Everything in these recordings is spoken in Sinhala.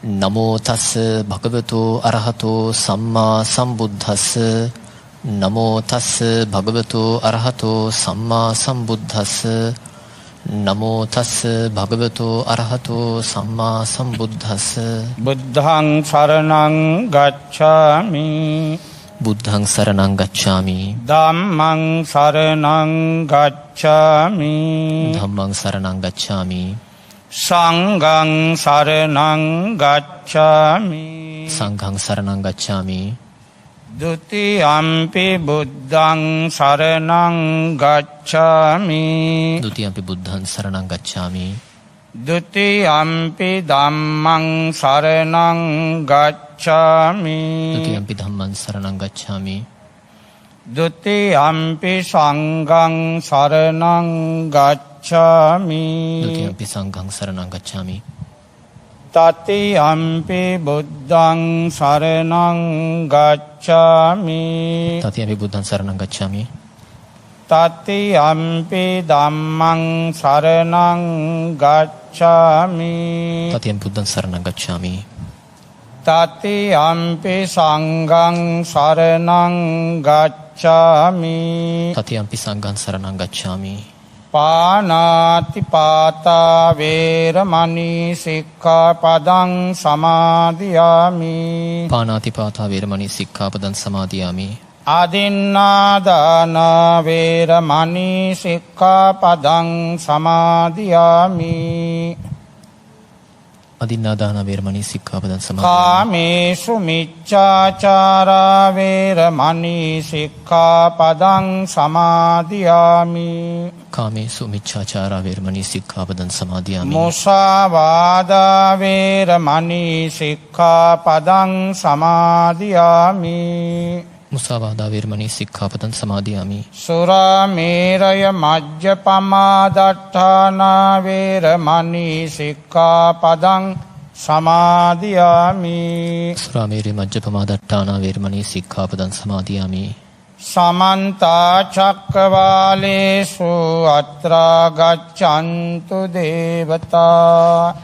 නමෝ තස් භගවතු අරහතෝ සම්මා සම්බුද්දස්ස නමෝ තස් භගවතු අරහතෝ සම්මා සම්බුද්දස්ස නමෝ තස් භගවතු අරහතෝ සම්මා සම්බුද්දස්ස බුද්ධං සරණං ගච්ඡාමි බුද්ධං සරණං ගච්ඡාමි ධම්මං සරණං ගච්ඡාමි ධම්මං සරණං ගච්ඡාමි සංඝං සරණං ගච්ඡාමි සංඝං සරණං ගච්ඡාමි ဒုတိယံ පි බුද්ධං සරණං ගච්ඡාමි ဒုတိယံ පි බුද්ධං සරණං ගච්ඡාමි ဒုတိယံ පි ධම්මං සරණං ගච්ඡාමි ဒုတိယံ පි ධම්මං සරණං ගච්ඡාමි ဒုတိယံ පි සංඝං සරණං ගච්ඡාමි ဒုတိယံ පි සංඝං සරණං ගච්ඡාමි တတိယံ පි බුද්ධං සරණං ගච්ඡාමි တတိယံ පි බුද්ධං සරණං ගච්ඡාමි တတိယံ පි ධම්මං සරණං ගච්ඡාමි တတိယံ බුද්ධං සරණං ගච්ඡාමි တတိယံ පි සංඝං සරණං ගච්ඡාමි တတိယံ පි සංඝං සරණං ගච්ඡාමි පානාති පාතා වේරමණී සික්ඛාපදං සමාදියාමි පානාති පාතා වේරමණී සික්ඛාපදං සමාදියාමි අදින්නාදාන වේරමණී සික්ඛාපදං සමාදියාමි අදින්නාදාන වේරමණී සික්ඛාපදං සමාදියාමි කාමේසු මිච්ඡාචාරා වේරමණී සික්ඛාපදං සමාදියාමි කාමේසු මිච්ඡාචාරා වේරමණී සික්ඛාපදං සමාදියාමි මුසාවාදා වේරමණී සික්ඛාපදං සමාදියාමි මුසාවාදා වේරමණී සික්ඛාපදං සමාදියාමි සුරාමේරය මජ්ජපමා දට්ඨානා වේරමණී සික්ඛාපදං සමාදියාමි සුරාමේරය මජ්ජපමා දට්ඨානා වේරමණී සික්ඛාපදං සමාදියාමි සමන්ත චක්කවාලේසු අත්‍රා ගච්ඡන්තු දේවතා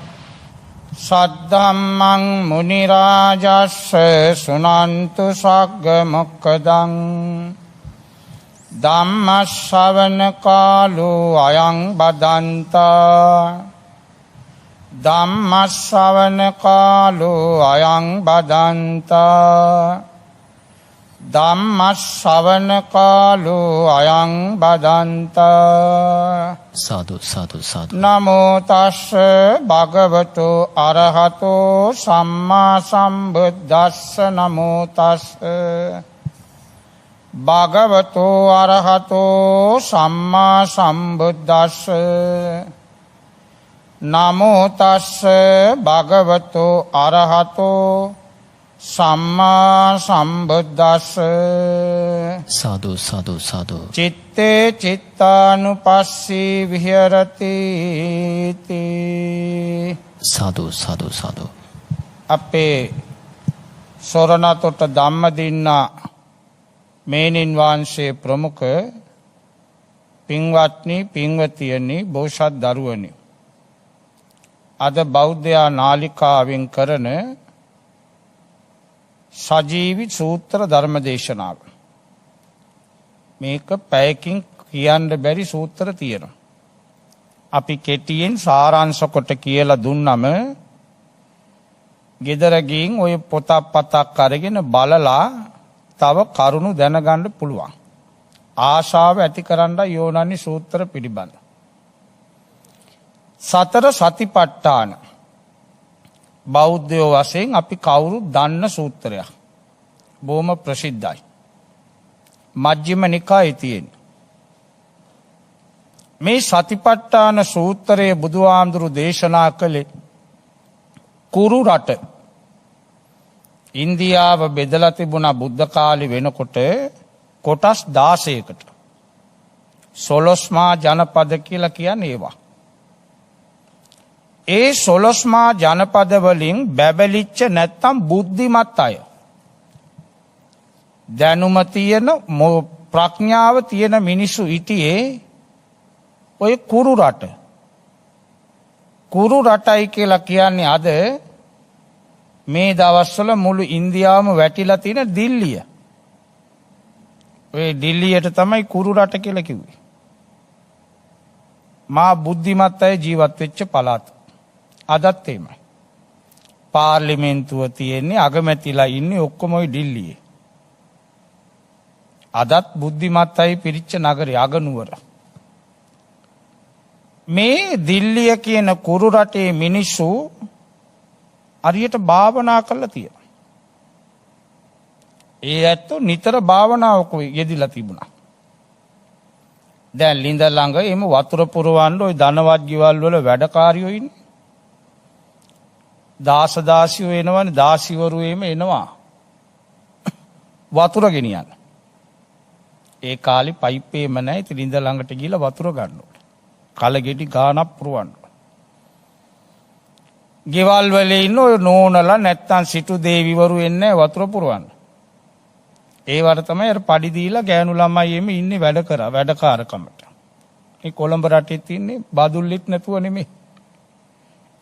සද්ධම්මං මුනි රාජස්ස සුනන්තු සග්ග මොක්ඛදං ධම්ම ශ්‍රවණ කාලෝ අයං බදන්තා ධම්ම ශ්‍රවණ කාලෝ අයං බදන්තා ධම්ම ශ්‍රවණ කාලෝ අයං බදන්තා සාදු සාදු සාදු නමෝ තස්ස භගවතු අරහතෝ සම්මා සම්බුද්දස්ස නමෝ තස්ස භගවතු අරහතෝ සම්මා සම්බුද්දස්ස නමෝ තස්ස භගවතු අරහතෝ සම්මා සම්බුද්දස්ස සාදු සාදු සාදු චිත්තේ චිත්තානුපස්සී විහෙරති සාදු සාදු සාදු අපේ සොරණතොට ධම්මදින්න මේනින් වහන්සේ ප්‍රමුඛ පින්වත්නි පින්වතියනි බෝසත් දරුවනි අද බෞද්ධ නාලිකාවෙන් කරන සජීවි සූත්‍ර ධර්ම දේශනාව මේක පැයකින් කියන්න බැරි සූත්‍ර තියෙනවා. අපි කෙටියෙන් සාරාංශ කොට කියලා දුන්නම ගෙදර ගින් ඔය පොතක් අරගෙන බලලා තව කරුණු දැනගන්න පුළුවන්. ආශාව ඇති කරන්න යෝනනි සූත්‍ර පිළිබඳ. සතර සතිපට්ඨාන බෞද්ධයෝ වශයෙන් අපි කවුරුත් දන්න සූත්‍රයක්. බොහොම ප්‍රසිද්ධයි. මජ්ක්‍ධිම නිකායේ තියෙන. මේ සතිපට්ඨාන සූත්‍රයේ බුදුහාමුදුරු දේශනා කළේ කුරු රට ඉන්දියාව බෙදලා තිබුණා බුද්ධ කාලේ වෙනකොට කොටස් 16කට. 16 මා ජනපද කියලා කියන්නේ ඒවා. ඒ 16 මා ජනපද වලින් බැබලිච්ච නැත්තම් බුද්ධිමත් අය දැනුම තියෙන ප්‍රඥාව තියෙන මිනිස්සු හිටියේ ඔය කුරු රට. කුරු රටයි කියලා කියන්නේ අද මේ දවස්වල මුළු ඉන්දියාවම වැටිලා තියෙන දිල්ලිය. ඔය දිල්ලියට තමයි කුරු රට කියලා කිව්වේ. මා බුද්ධිමත් අය ජීවත් වෙච්ච පළාත. අදත් එහෙමයි. පාර්ලිමේන්තුව තියෙන්නේ අගමැතිලා ඉන්නේ ඔක්කොම ওই දිල්ලියේ. අදත් බුද්ධිමත් අය පිරිච්ච නගරේ අගනුවර. මේ දිල්ලිය කියන කුරු රටේ මිනිස්සු හරියට භාවනා කරලා තියෙනවා. ඒ ඇත්තෝ නිතර භාවනාවක යෙදිලා තිබුණා. දැන් ලිඳ ළඟ එimhe වතුර පුරවන්න ওই ධනවත් ගෙවල් වල වැඩකාරියෝ ඉන්නේ. දාසියෝ එනවනේ දාසිවරු එනවා. වතුර ගෙනියන්න. ඒ කාලේ පයිප්පේම නැහැ. ඉතින් ලිඳ ළඟට ගිහලා වතුර ගන්න ඕනේ. කලගෙඩි ගානක් පුරවන්න. ගෙවල් වල ඉන්න ඔය නෝනලා නැත්තම් සිටු දේවිවරු එන්නේ වතුර පුරවන්න. ඒවට තමයි අර පඩි දීලා ගෑනු ළමයි එමෙ ඉන්නේ වැඩකාරකමට. මේ කොළඹ රටේ තින්නේ බදුල්ලිත් නැතුව නෙමෙයි.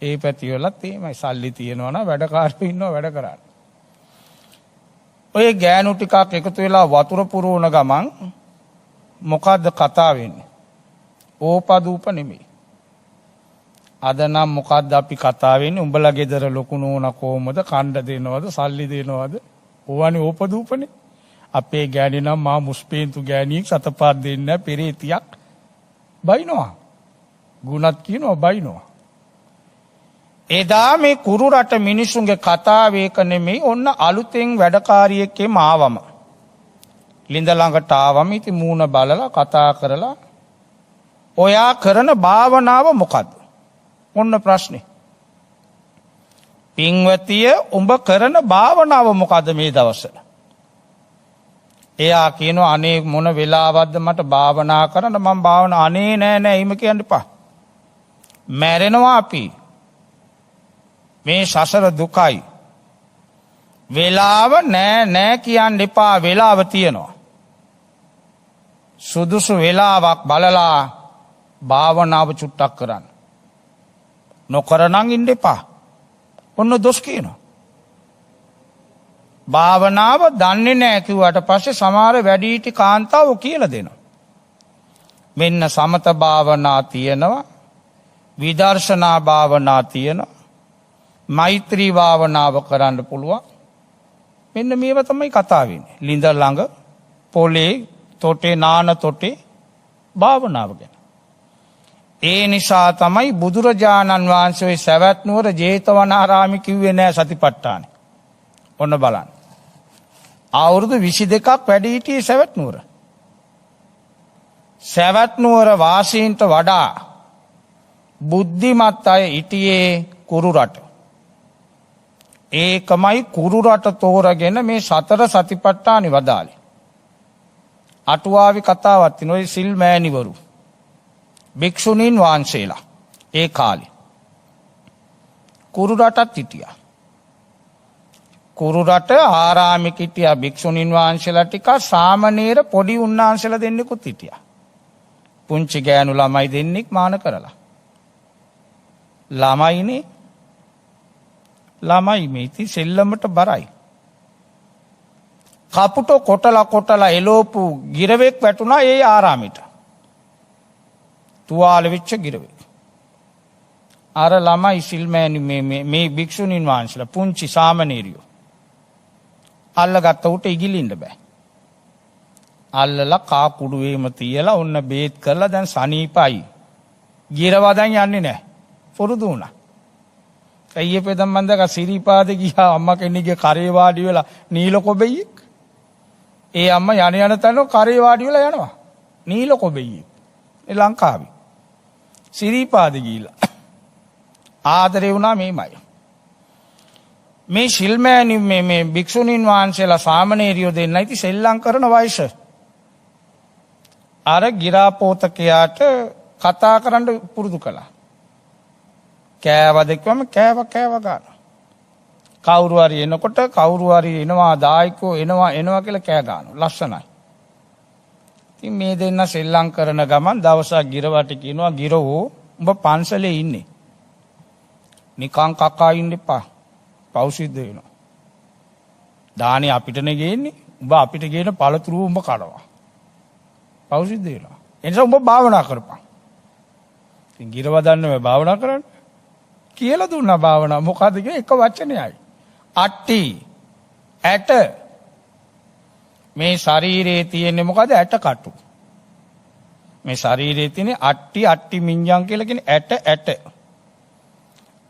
ඒ පැති වලත් එහෙමයි සල්ලි තියනවා නම් වැඩකාරයෝ ඉන්නවා වැඩ කරන්න. ඔය ගෑනු ටිකක් එකතු වෙලා වතුර පුරවන ගමන් මොකද්ද කතා වෙන්නේ? ඕපදූප නෙමෙයි. අද නම් මොකද්ද අපි කතා වෙන්නේ? උඹලා ගෙදර ලොකු නෝනා කොහමද කණ්ඩ දෙනවද සල්ලි දෙනවද? ඕවනේ ඕපදූපනේ. අපේ ගෑණි නම් මා මුස්පේන්තු ගෑණියෙක් සතපාත් දෙන්නේ පෙරේතියක් බයිනවා. ගුණත් කියනවා බයිනවා. එදා මේ කුරු රට මිනිසුන්ගේ කතාව ඒක නෙමෙයි. ඔන්න අලුතෙන් වැඩකාරියෙක්ම ආවම ලිඳ ළඟට ආවම ඉතින් මූණ බලලා කතා කරලා ඔයා කරන භාවනාව මොකද්ද? ඔන්න ප්‍රශ්නේ. පින්වතිය උඹ කරන භාවනාව මොකද්ද මේ දවස්වල? එයා කියනවා අනේ මොන වෙලාවක්ද මට භාවනා කරන්න මම භාවනා අනේ නෑ එහෙම කියන්න එපා. මැරෙනවා අපි. මේ සසර දුකයි. වෙලාව නෑ කියන්න එපා. වෙලාව තියෙනවා. සුදුසු වෙලාවක් බලලා භාවනාව චුට්ටක් කරන්න. නොකරනම් ඉන්න එපා. ඔන්න දොස් කියනවා. භාවනාව දන්නේ නැහැ කිව්වට පස්සේ සමහර වැඩිහිටි කාන්තාවෝ කියලා දෙනවා. මෙන්න සමත භාවනා තියෙනවා, විදර්ශනා භාවනා තියෙනවා, මෛත්‍රී භාවනාව කරන්න පුළුවන්. මෙන්න මේව තමයි කතා වෙන්නේ. ලිඳ ළඟ පොලේ තොටේ නාන තොටේ භාවනාව ගැන. ඒ නිසා තමයි බුදුරජාණන් වහන්සේ ඔය සවැත් නුවර ජේතවනාරාමේ කිව්වේ නෑ සතිපට්ඨානෙ. ඔන්න බලන්න. අවුරුදු 22ක් වැඩ හිටියේ සවැත් නුවර. සවැත් නුවර වාසීන්ට වඩා බුද්ධිමත් අය හිටියේ කුරු රට. ඒකමයි කුරු රට තෝරගෙන මේ සතර සතිපට්ඨානෙ වදාළේ. අටුවාවේ කතාවක් තියෙනවා. ඔය සිල් මෑණිවරු භික්ෂුණීන් වහන්සේලා ඒ කාලේ කුරු රටත් හිටියා. කුරු රට ආරාමෙක හිටියා භික්ෂුණීන් වහන්සේලා ටික සාමණේර පොඩි උන්වහන්සේලා දෙන්නෙකුත් හිටියා. පුංචි ගෑනු ළමයි දෙන්නෙක් මාන කරලා. ළමයි මේ ඉතින් සෙල්ලමට බරයි. කපුට කොටලා එලෝපු ගිරවෙක් වැටුණා ඒ ආරාමෙට. තුවාල වෙච්ච ගිරවෙක්. අර ළමයි සිල්මෑණි මේ භික්ෂුණීන් වහන්සේලා පුංචි සාමණේරියෝ අල්ලගත්ත උට ඉගිලින්න බෑ. අල්ලලා කා කුඩුවේම තියලා ඔන්න බේත් කරලා දැන් සනීපයි. ගිරවදන් යන්නේ නැහැ. පුරුදු වුණා. අයියේ පෙදම් මන් දැක සිරිපාදේ ගියා අම්මා කෙනෙක්ගේ කරේ වාඩි වෙලා නීල කොබෙයියෙක්. ඒ අම්මා යන තැන කරේ වාඩි වෙලා යනවා. නීල කොබෙයියෙක්. ඒ ලංකාවේ. සිරිපාදේ ගිහිලා. ආදරේ වුණා මේමයි. මේ ශිල්මෑණි මේ භික්ෂුණීන් වහන්සේලා සාමණේරියෝ දෙන්නයි ඉතින් සෙල්ලම් කරන වයස. අර ගිරාපෝතකයාට කතා කරන්න පුරුදු කළා. කෑවද කිව්වම කෑව ගන්න. කවුරු හරි එනකොට කවුරු හරි එනවා දායකෝ එනවා කියලා කෑ ගන්නවා. ලස්සනයි. ඉතින් මේ දෙන්න සෙල්ලම් කරන ගමන් දවසක් ගිරවට කියනවා ගිරවෝ උඹ පන්සලේ ඉන්නේ. නිකං කකා ඉන්න එපා. පව් සිද්ධ වෙනවා. දානේ අපිටනේ ගේන්නේ. උඹ අපිට ගේන පළතුරු උඹ කනවා. පව් සිද්ධ වෙනවා. ඒ නිසා උඹ භාවනා කරපන්. ඉතින් ගිරවදන්න මේ භාවනා කරන්න කියලා දුන්නා භාවනා. මොකද එක වචනයයි. අට්ටි ඇට මේ ශරීරයේ තියෙන්නේ මොකද? ඇට කටු. මේ ශරීරයේ තියෙන්නේ අට්ටි මිඤ්ඤං කියලා කියන ඇට.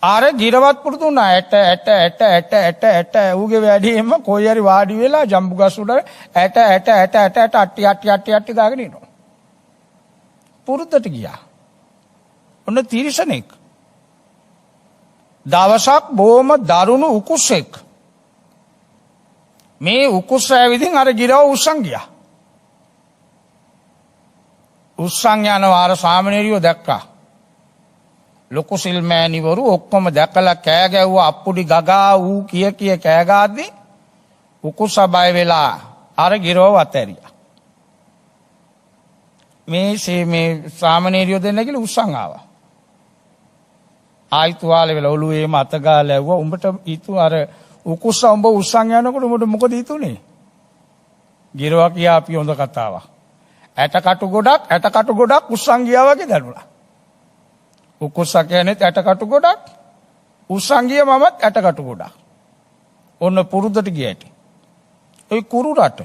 අර ගිරවත් පුරුදු වුණා ඇට ඌගේ වැඩිම කොයි හරි වාඩි වෙලා ජම්බු ගස් උඩ ඇට අට්ටි දාගෙන ඉනවා. පුරුද්දට ගියා. ඔන්න තිරිසනෙක්. දවසක් බොහොම දරුණු උකුස්සෙක්. මේ උකුස්ස ඇවිදින් අර ගිරව උස්සන් ගියා. උස්සන් යනවා අර සාමණේරියෝ දැක්කා. ලොකු සිල්මෑණිවරු ඔක්කොම දැකලා කෑ ගැව්වා අප්පුඩි ගගා ඌ කිය කෑ ගාද්දි උකුස්ස බය වෙලා අර ගිරව අතෑරියා. මේ සාමණේරියෝ දෙන්න කියලා උස්සන් ආවා. ආයිතුවාල වෙලා ඔළුවේ මත ගාලා ඇව්වා උඹට ඊතු අර උකුස්ස උඹ උස්සන් යනකොට උඹට මොකද හිතුනේ? ගිරවා කියා අපි හොඳ කතාවක්. ඇටකටු ගොඩක් උස්සන් ගියා වගේ දැනුණා. උකුස්ස කියන්නේ ඇටකටු ගොඩක් උස්සන් ගිය මමත් ඇටකටු ගොඩක්. ඔන්න පුරුද්දට ගියයිට. ඒ කුරු රට.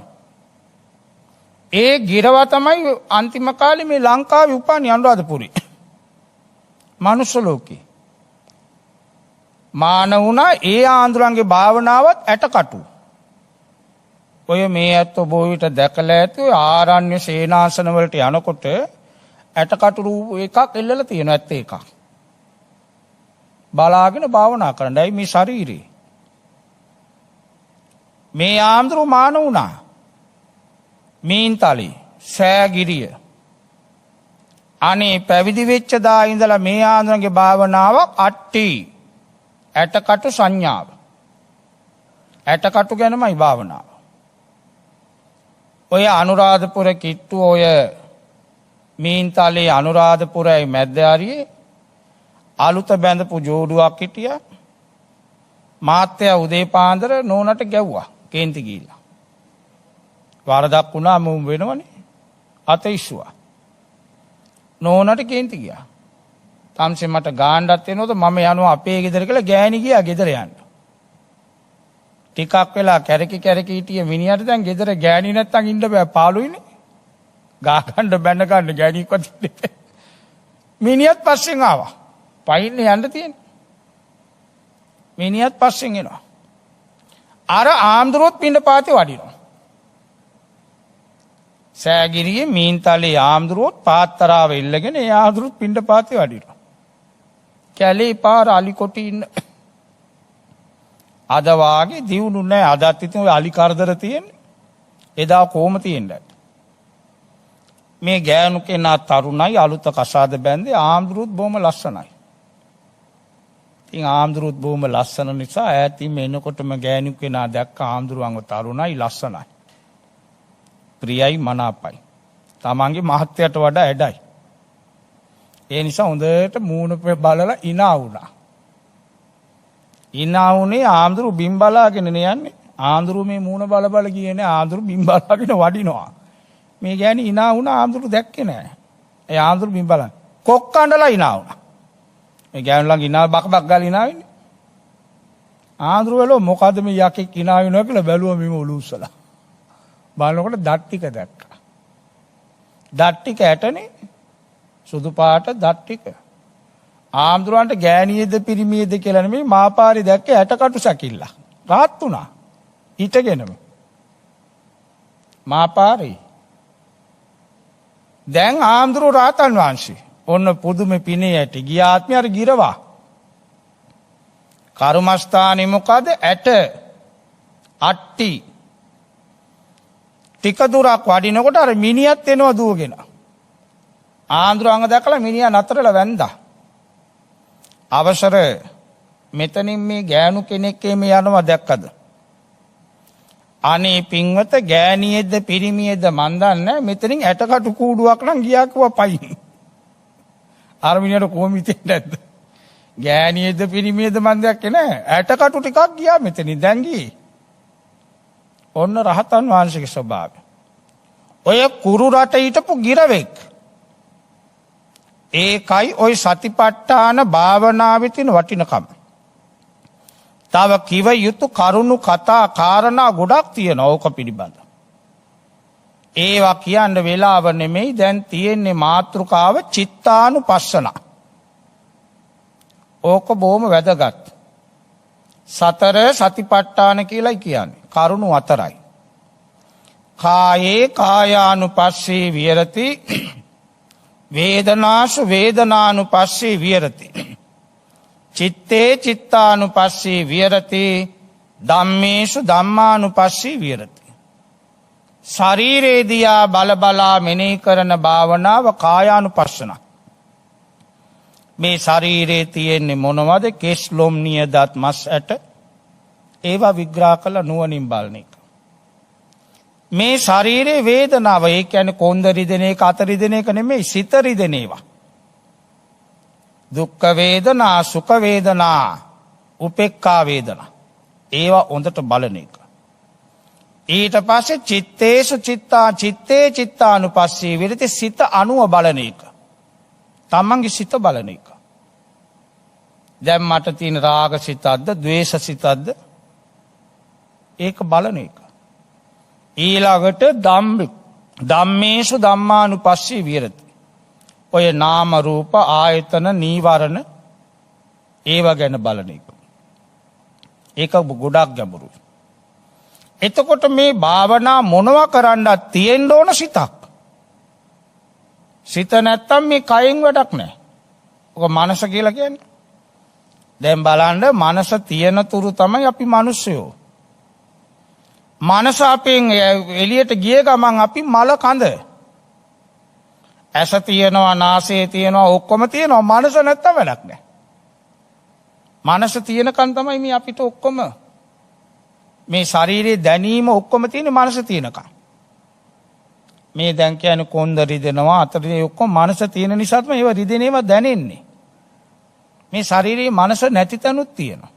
ඒ ගිරවා තමයි අන්තිම කාලේ මේ ලංකාවේ උපානි අනුරාධපුරේ. මනුස්ස ලෝකේ. මාන වුණා ඒ ආන්දරන්ගේ භාවනාවත් ඇටකටු. ඔය මේ ඇත්තෝ බොහෝ විට දැකලා ඇති ආරණ්‍ය සේනාසන වලට යනකොට ඇටකටු රූප එකක් එල්ලලා තියෙනවා ඇත්ත එකක්. බලාගෙන භාවනා කරන්නයි මේ ශරීරේ. මේ ආන්දරු මාන වුණා. මීන්තලි සෑගිරිය. අනේ පැවිදි වෙච්ච දා ඉඳලා මේ ආන්දරන්ගේ භාවනාවක් අට්ටි ඇටකටු සංඥාව. ඇටකටු ගැනමයි භාවනාව. ඔය අනුරාධපුර කිට්ටු ඔය මීන්තලේ අනුරාධපුරයි මැද්ද හරියේ අලුත බැඳපු ජෝඩුවක් හිටියා. මාත්‍යා උදේ පාන්දර නෝනට ගැව්වා කේන්ති ගිහිල්ලා. වරදක් වුණා මුම් වෙනවනේ. අත ඉස්සුවා. නෝනට කේන්ති ගියා. තමසේ මට ගාණ්ඩත් වෙනවද මම යනවා අපේ ගෙදර කියලා ගෑණි ගියා ගෙදර යන්න. ටිකක් වෙලා කැරකි හිටිය මිනිහට දැන් ගෙදර ගෑණි නැත්තම් ඉන්න බෑ පාළුයිනේ. ගා ගන්න බැන්න ගන්න ගෑණික්වත් ඉන්නේ. මිනිහත් පස්සෙන් ආවා. පයින් යන්න තියෙන්නේ. මිනිහත් පස්සෙන් එනවා. අර ආම්දරුවත් පින්න පාතේ වඩිනවා. සෑගිරියේ මීන්තලේ ආම්දරුවත් පාත්තරාව ඉල්ලගෙන ඒ ආම්දරුවත් පින්න පාතේ වඩිනවා. කැලේ පාර අලිකොටි ඉන්න. අද වාගේ දියුණු නැහැ. අදත් ඉතින් ඔය අලි කරදර තියෙන්නේ. එදා කොහොම තියෙන්නේ? මේ ගෑනු කෙනා තරුණයි අලුත කසාද බැන්දේ ආම්දරුවත් බොහොම ලස්සනයි. ඉතින් ආම්දරුවත් බොහොම ලස්සන නිසා ඈතින් එනකොටම ගෑනු කෙනා දැක්ක ආම්දරුවන්ව තරුණයි ලස්සනයි. ප්‍රියයි මනාපයි. තමන්ගේ මහත්යට වඩා ඇඩයි. ඒ නිසා හොඳට මූණ බලලා ඉනා වුණා. ඉනා වුණේ ආම්දරු බිම් බලාගෙන යන්නේ. ආම්දරු මේ මූණ බල කියන්නේ ආම්දරු බිම් බලාගෙන වඩිනවා. මේ ගෑණි ඉනා වුණා ආම්දරු දැක්කේ නැහැ. ඒ ආම්දරු බිම් බලන කොක්කණ්ඩලා ඉනා වුණා. මේ ගෑනු ළඟ ඉනා බක් ගාලා ඉනා වෙන්නේ. ආම්දරු වල මොකද මේ යකෙක් ඉනා වෙනවා කියලා බැලුවා මෙම ඔලු උස්සලා. බලනකොට දත් ටික දැක්කා. දත් ටික ඇටනේ සුදු පාට දත් ටික. ආම්දුරන්ට ගෑණියේද පිරිමියේද කියලා නෙමෙයි මාපාරේ දැක්කේ ඇටකටු සැකිල්ල. රාත් වුණා. හිටගෙනම. මාපාරේ. දැන් ආම්දුර රාතන් වංශේ. ඔන්න පුදුමේ පිනේ ඇටි. ගිය ආත්මය අර ගිරවා. කර්මස්ථානේ මොකද? ඇට. අට්ටි. ටික දුරක් වඩිනකොට අර මිනිහත් එනවා දුවගෙන. ආන්දරංග දැකලා මිනිහා නතරලා වැන්දා. අවසර මෙතනින් මේ ගෑනු කෙනෙක් මේ යනවා දැක්කද? අනේ පින්වත ගෑණියෙක්ද පිරිමියෙක්ද මන් දන්නේ මෙතනින් ඇටකටු කූඩුවක් නම් ගියා කිව්වා පයින්. අර මිනිහට කොහොම හිතෙන්නේ නැද්ද? ගෑනියද පිරිමියද මන් දැක්කේ නෑ. ඇටකටු ටිකක් ගියා මෙතනින් දැන් ගියේ. ඔන්න රහතන් වහන්සේගේ ස්වභාවය. ඔය කුරු රට හිටපු ගිරවෙක්. ඒකයි ඔය සතිපට්ඨාන භාවනාවේ තියෙන වටිනකම. තව කිව යුතු කරුණු කතා කාරණා ගොඩක් තියෙනවා ඕක පිළිබඳ. ඒවා කියන්න වෙලාව නෙමෙයි දැන් තියෙන්නේ මාතෘකාව චිත්තානුපස්සන. ඕක බොහොම වැදගත්. සතර සතිපට්ඨාන කියලායි කියන්නේ. කරුණු හතරයි. කායේ කායානුපස්සේ විහෙරති වේදනාසු වේදනානුපස්සේ විහෙරති චිත්තේ චිත්තානුපස්සේ විහෙරති ධම්මේසු ධම්මානුපස්සේ විහෙරති. ශරීරේ දිහා බල බලා මෙනෙහි කරන භාවනාව කායානුපස්සන. මේ ශරීරේ තියෙන්නේ මොනවද? කෙස් ලොම් නියදත් මස් ඇට ඒවා විග්‍රහ කළ නුවණින් බලන එක. මේ ශරීරේ වේදනාව ඒ කියන්නේ කොන්ද රිදෙන එක අත රිදෙන එක නෙමෙයි සිත රිදෙන ඒවා. දුක්ඛ වේදනා සුඛ වේදනා උපේක්ඛා වේදනා ඒවා හොඳට බලන එක. ඊට පස්සේ චිත්තේසු චිත්තේ චිත්තානුපස්සී විරති සිත අනුව බලන එක. තමන්ගේ සිත බලන එක. දැන් මට තියෙන රාග සිතක්ද ද්වේෂ සිතක්ද ඒක බලන එක. ඊළඟට ධම්මේසු ධම්මානුපස්සී විහෙරති. ඔය නාම රූප ආයතන නීවරණ ඒවා ගැන බලන එක. ඒක ගොඩක් ගැඹුරුයි. එතකොට මේ භාවනා මොනවා කරන්නත් තියෙන්න ඕන සිතක්. සිත නැත්තම් මේ කයෙන් වැඩක් නැහැ. ඔක මනස කියලා කියන්නේ. දැන් බලන්න මනස තියෙන තුරු තමයි අපි මිනිස්සුයෝ. මනස අපෙන් එළියට ගිය ගමන් අපි මල කඳ. ඇස තියෙනවා නාසය තියෙනවා ඔක්කොම තියෙනවා මනස නැත්තම් වැඩක් නැහැ. මනස තියෙනකන් තමයි මේ අපිට ඔක්කොම මේ ශරීරයේ දැනීම ඔක්කොම තියෙන්නේ මනස තියෙනකන්. මේ දැන් කියන්නේ කොන්ද රිදෙනවා අත රිදෙනවා ඔක්කොම මනස තියෙන නිසා තමයි ඒවා රිදෙනේවා දැනෙන්නේ. මේ ශරීරයේ මනස නැති තැනුත් තියෙනවා.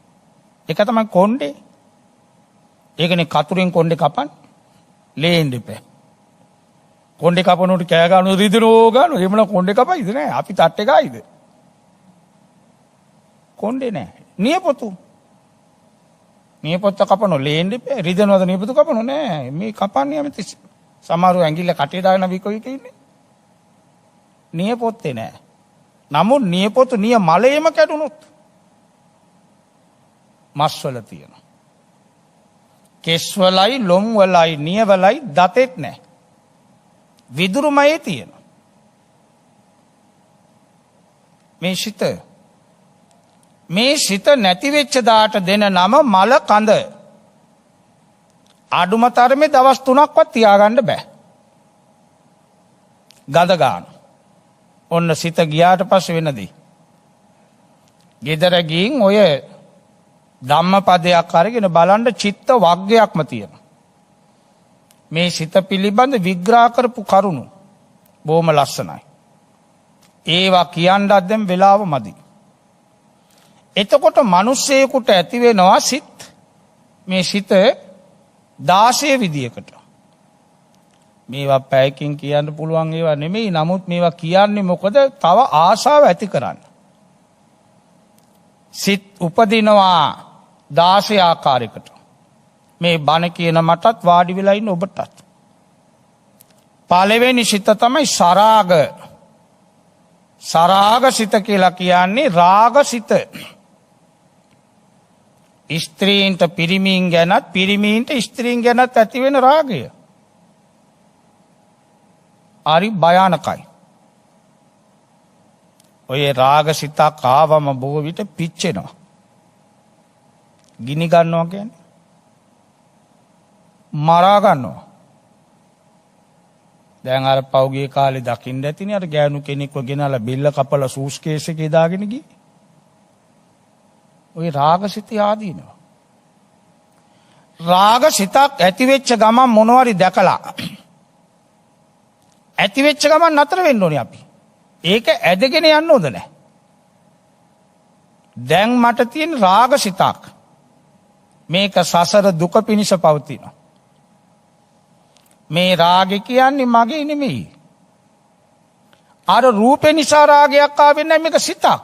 ඒක තමයි කොණ්ඩේ. ඒකනේ කතුරෙන් කොණ්ඩේ කපන්නේ. ලේන් දෙපේ. කොණ්ඩේ කපනකොට කෑ ගන්නු රිදෙනෝ ගන්නු. එහෙමනම් කොණ්ඩේ කපයිද නෑ. අපි තට්ටේ ගායිද? කොණ්ඩේ නෑ. නියපොතු. නියපොත්ත කපනෝ ලේන් දෙපේ. රිදෙනවද නියපොතු කපනෝ නෑ. මේ කපන්නේ යමිති සමහරව ඇඟිල්ල කටේ දාගෙන විකෝයික ඉන්නේ. නියපොත්තේ නෑ. නමුත් නියපොතු නිය මලේම කැඩුනොත් මස්වල තියෙනවා. කෙස්වලයි ලොම් වලයි නියවලයි දතෙත් නැහැ. විදුරුමයේ තියෙනවා. මේ සිත නැති වෙච්ච දාට දෙන නම මල කඳ. අඩුම තරමේ දවස් 3ක්වත් තියාගන්න බෑ. ගඳ ගන්න. ඔන්න සිත ගියාට පස්සේ වෙනදී. ගෙදර ගින් ඔය ධම්මපදයක් අරගෙන බලන්න චිත්ත වග්ගයක්ම තියෙනවා. මේ සිත පිළිබඳ විග්‍රහ කරපු කරුණු බොහොම ලස්සනයි. ඒවා කියන්නත් දැන් වෙලාව මදි. එතකොට මිනිස්සෙකුට ඇති වෙනවා සිත් මේ සිත 16 විදියකට. මේවා පැයකින් කියන්න පුළුවන් ඒවා නෙමෙයි. නමුත් මේවා කියන්නේ මොකද? තව ආශාව ඇති කරන්න. සිත් උපදිනවා 16 ආකාරයකට. මේ බණ කියන මටත් වාඩි වෙලා ඉන්න ඔබටත්. පළවෙනි සිත තමයි සරාග. සරාග සිත කියලා කියන්නේ රාග සිත. ස්ත්‍රීන්ට පිරිමීන් ගැනත් පිරිමීන්ට ස්ත්‍රීන් ගැනත් ඇති වෙන රාගය. හරි භයානකයි. ඔය රාග සිතක් ආවම බොහෝ විට පිච්චෙනවා. ගිනි ගන්නවා කියන්නේ මරා ගන්නවා. දැන් අර පෞගේ කාලේ දකින්න ඇතිනේ අර ගෑනු කෙනෙක්ව ගෙනලා බෙල්ල කපලා සූස් කේස් එකේ දාගෙන ගියේ. ඔය රාග සිත ආදීනවා. රාග සිතක් ඇති වෙච්ච ගමන් මොනවාරි දැකලා ඇති වෙච්ච ගමන් නතර වෙන්න ඕනේ අපි. ඒක ඇදගෙන යන්න හොඳ නැහැ. දැන් මට තියෙන රාග සිතක්. මේක සසර දුක පිණිස පවතින. මේ රාගය කියන්නේ මගේ නෙමෙයි. අර රූපේ නිසා රාගයක් ආවෙන්නේ නැහැ, මේක සිතක්.